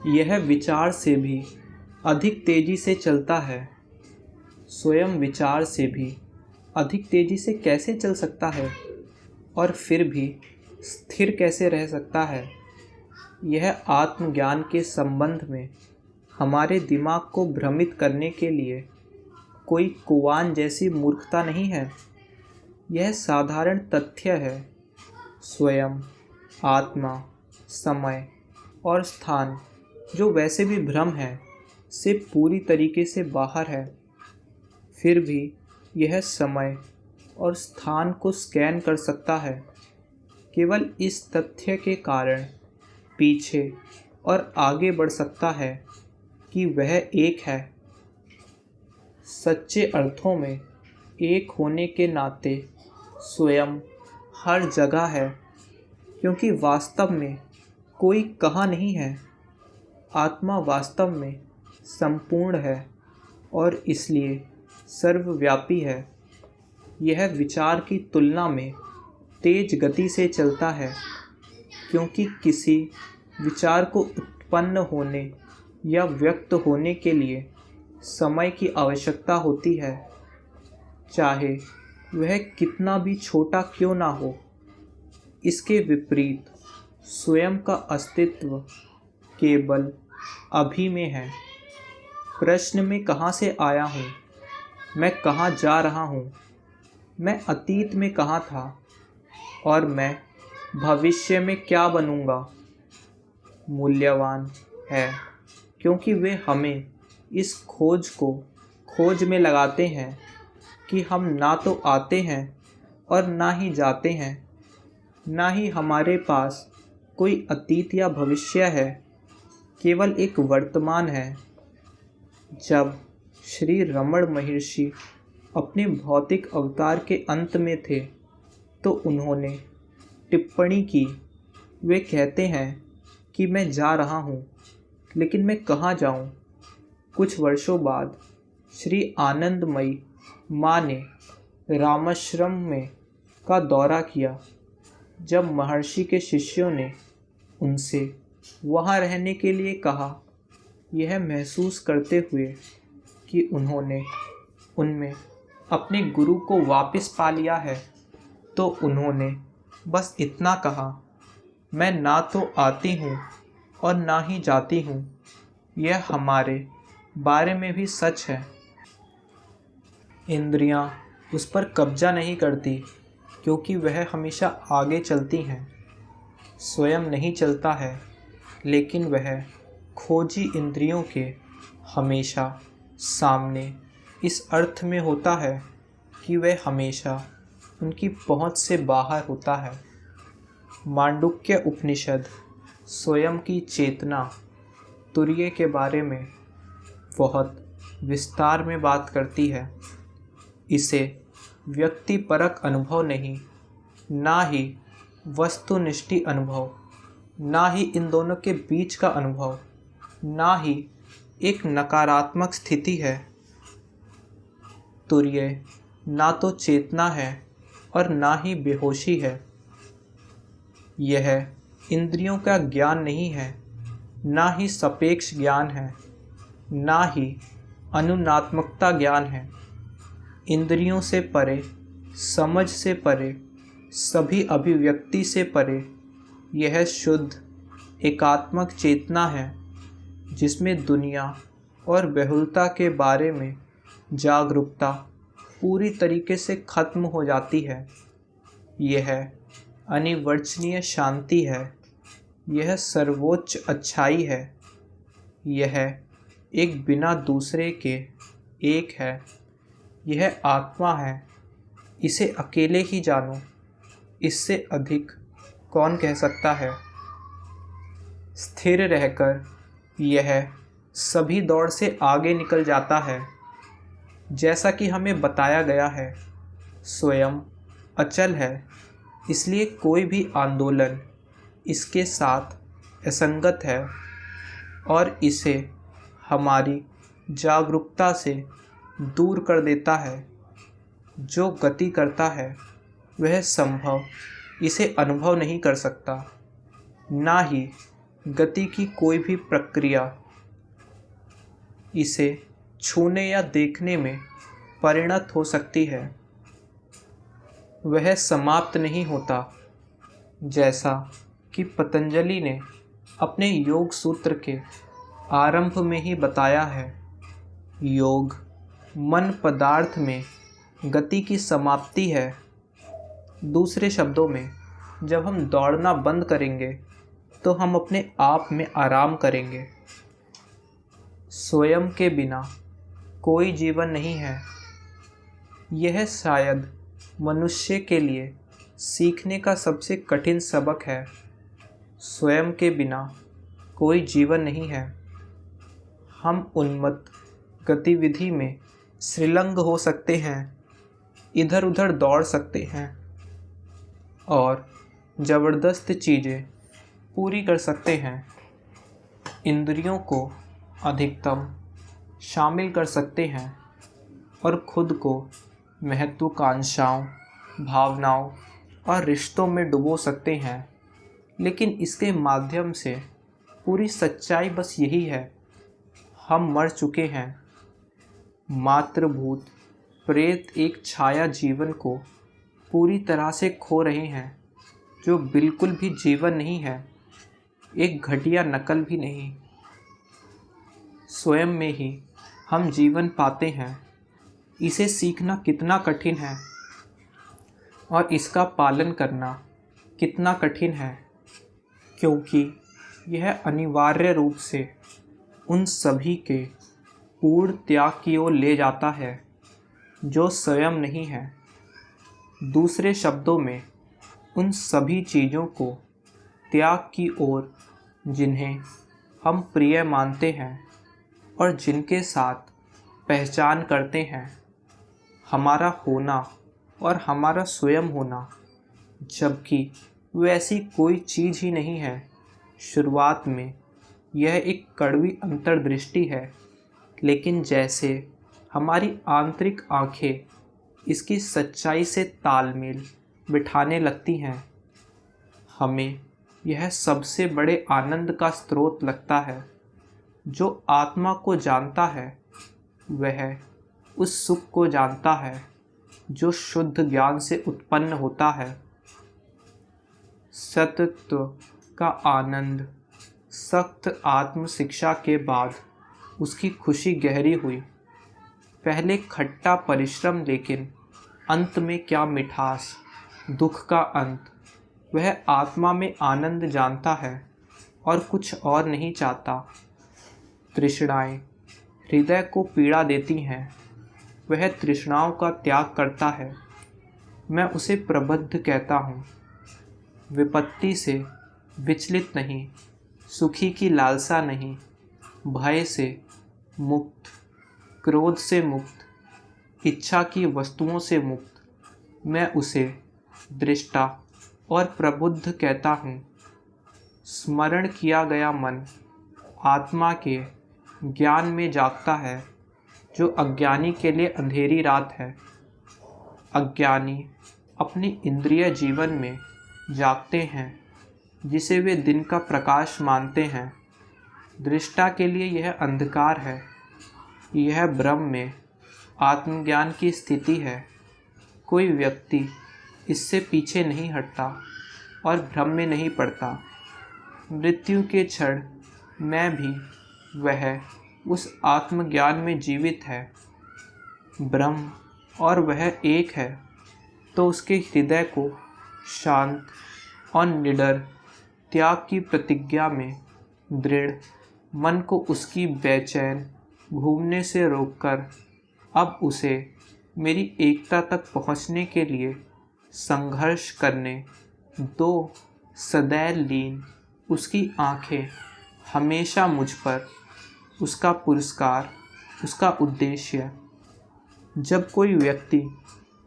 यह विचार से भी अधिक तेजी से चलता है। स्वयं विचार से भी अधिक तेजी से कैसे चल सकता है और फिर भी स्थिर कैसे रह सकता है? यह आत्मज्ञान के संबंध में हमारे दिमाग को भ्रमित करने के लिए कोई कुवान जैसी मूर्खता नहीं है। यह साधारण तथ्य है। स्वयं, आत्मा, समय और स्थान, जो वैसे भी भ्रम है, से पूरी तरीके से बाहर है। फिर भी यह समय और स्थान को स्कैन कर सकता है। केवल इस तथ्य के कारण पीछे और आगे बढ़ सकता है कि वह एक है। सच्चे अर्थों में एक होने के नाते स्वयं हर जगह है, क्योंकि वास्तव में कोई कहाँ नहीं है। आत्मा वास्तव में संपूर्ण है और इसलिए सर्वव्यापी है। यह विचार की तुलना में तेज गति से चलता है, क्योंकि किसी विचार को उत्पन्न होने या व्यक्त होने के लिए समय की आवश्यकता होती है, चाहे वह कितना भी छोटा क्यों ना हो। इसके विपरीत स्वयं का अस्तित्व केवल अभी में है। प्रश्न में कहाँ से आया हूँ, मैं कहाँ जा रहा हूँ, मैं अतीत में कहाँ था और मैं भविष्य में क्या बनूँगा, मूल्यवान है, क्योंकि वे हमें इस खोज में लगाते हैं कि हम ना तो आते हैं और ना ही जाते हैं, ना ही हमारे पास कोई अतीत या भविष्य है, केवल एक वर्तमान है। जब श्री रमण महर्षि अपने भौतिक अवतार के अंत में थे तो उन्होंने टिप्पणी की, वे कहते हैं कि मैं जा रहा हूँ, लेकिन मैं कहाँ जाऊँ। कुछ वर्षों बाद श्री आनंदमयी माँ ने रामाश्रम में का दौरा किया। जब महर्षि के शिष्यों ने उनसे वहाँ रहने के लिए कहा, यह महसूस करते हुए कि उन्होंने उनमें अपने गुरु को वापस पा लिया है, तो उन्होंने बस इतना कहा, मैं ना तो आती हूँ और ना ही जाती हूँ। यह हमारे बारे में भी सच है। इंद्रियाँ उस पर कब्जा नहीं करती, क्योंकि वह हमेशा आगे चलती हैं। स्वयं नहीं चलता है, लेकिन वह खोजी इंद्रियों के हमेशा सामने इस अर्थ में होता है कि वह हमेशा उनकी पहुंच से बाहर होता है। मांडुक्य उपनिषद स्वयं की चेतना तुरीय के बारे में बहुत विस्तार में बात करती है। इसे व्यक्तिपरक अनुभव नहीं, ना ही वस्तुनिष्ठ अनुभव, ना ही इन दोनों के बीच का अनुभव, ना ही एक नकारात्मक स्थिति है। तुरीय ना तो चेतना है और ना ही बेहोशी है। यह इंद्रियों का ज्ञान नहीं है, ना ही सापेक्ष ज्ञान है, ना ही अनुनात्मकता ज्ञान है। इंद्रियों से परे, समझ से परे, सभी अभिव्यक्ति से परे यह शुद्ध एकात्मक चेतना है, जिसमें दुनिया और बहुलता के बारे में जागरूकता पूरी तरीके से खत्म हो जाती है। यह अनिर्वचनीय शांति है। यह सर्वोच्च अच्छाई है। यह एक बिना दूसरे के एक है। यह आत्मा है। इसे अकेले ही जानो। इससे अधिक कौन कह सकता है। स्थिर रहकर यह सभी दौड़ से आगे निकल जाता है। जैसा कि हमें बताया गया है, स्वयं अचल है, इसलिए कोई भी आंदोलन इसके साथ असंगत है और इसे हमारी जागरूकता से दूर कर देता है। जो गति करता है वह संभव इसे अनुभव नहीं कर सकता। ना ही गति की कोई भी प्रक्रिया इसे छूने या देखने में परिणत हो सकती है। वह समाप्त नहीं होता, जैसा कि पतंजलि ने अपने योग सूत्र के आरंभ में ही बताया है। योग मन पदार्थ में गति की समाप्ति है। दूसरे शब्दों में, जब हम दौड़ना बंद करेंगे तो हम अपने आप में आराम करेंगे। स्वयं के बिना कोई जीवन नहीं है। यह शायद मनुष्य के लिए सीखने का सबसे कठिन सबक है। स्वयं के बिना कोई जीवन नहीं है। हम उन्मत्त गतिविधि में श्रीलंग हो सकते हैं, इधर उधर दौड़ सकते हैं और ज़बरदस्त चीज़ें पूरी कर सकते हैं। इंद्रियों को अधिकतम शामिल कर सकते हैं और खुद को महत्वाकांक्षाओं, भावनाओं और रिश्तों में डुबो सकते हैं। लेकिन इसके माध्यम से पूरी सच्चाई बस यही है, हम मर चुके हैं। मातृभूत प्रेत एक छाया जीवन को पूरी तरह से खो रहे हैं, जो बिल्कुल भी जीवन नहीं है, एक घटिया नकल भी नहीं। स्वयं में ही हम जीवन पाते हैं। इसे सीखना कितना कठिन है और इसका पालन करना कितना कठिन है, क्योंकि यह अनिवार्य रूप से उन सभी के पूर्ण त्याग की ओर ले जाता है जो स्वयं नहीं है। दूसरे शब्दों में, उन सभी चीज़ों को त्याग की ओर जिन्हें हम प्रिय मानते हैं और जिनके साथ पहचान करते हैं। हमारा होना और हमारा स्वयं होना, जबकि वैसी कोई चीज़ ही नहीं है। शुरुआत में यह एक कड़वी अंतर्दृष्टि है, लेकिन जैसे हमारी आंतरिक आँखें इसकी सच्चाई से तालमेल बिठाने लगती हैं, हमें यह सबसे बड़े आनंद का स्रोत लगता है। जो आत्मा को जानता है वह उस सुख को जानता है जो शुद्ध ज्ञान से उत्पन्न होता है। सतत्व का आनंद सख्त आत्म शिक्षा के बाद उसकी खुशी गहरी हुई। पहले खट्टा परिश्रम, लेकिन अंत में क्या मिठास, दुख का अंत। वह आत्मा में आनंद जानता है और कुछ और नहीं चाहता। तृष्णाएं हृदय को पीड़ा देती हैं, वह तृष्णाओं का त्याग करता है। मैं उसे प्रबुद्ध कहता हूँ। विपत्ति से विचलित नहीं, सुखी की लालसा नहीं, भय से मुक्त, क्रोध से मुक्त, इच्छा की वस्तुओं से मुक्त, मैं उसे दृष्टा और प्रबुद्ध कहता हूँ। स्मरण किया गया मन आत्मा के ज्ञान में जागता है, जो अज्ञानी के लिए अंधेरी रात है। अज्ञानी अपनी इंद्रिय जीवन में जागते हैं, जिसे वे दिन का प्रकाश मानते हैं। दृष्टा के लिए यह अंधकार है। यह ब्रह्म में आत्मज्ञान की स्थिति है। कोई व्यक्ति इससे पीछे नहीं हटता और भ्रम में नहीं पड़ता। मृत्यु के क्षण में भी वह उस आत्मज्ञान में जीवित है। ब्रह्म और वह एक है, तो उसके हृदय को शांत और निडर त्याग की प्रतिज्ञा में दृढ़ मन को उसकी बेचैन घूमने से रोककर अब उसे मेरी एकता तक पहुंचने के लिए संघर्ष करने दो। सदैव लीन उसकी आंखें हमेशा मुझ पर, उसका पुरस्कार, उसका उद्देश्य। जब कोई व्यक्ति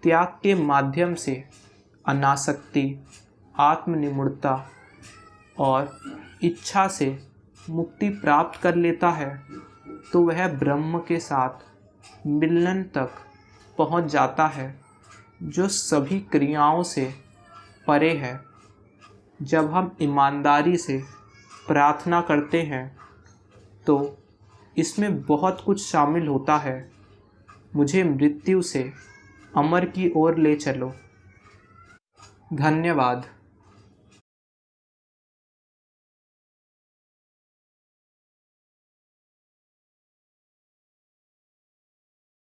त्याग के माध्यम से अनासक्ति, आत्मनिर्भरता और इच्छा से मुक्ति प्राप्त कर लेता है, तो वह ब्रह्म के साथ मिलन तक पहुंच जाता है, जो सभी क्रियाओं से परे है। जब हम ईमानदारी से प्रार्थना करते हैं तो इसमें बहुत कुछ शामिल होता है। मुझे मृत्यु से अमर की ओर ले चलो। धन्यवाद।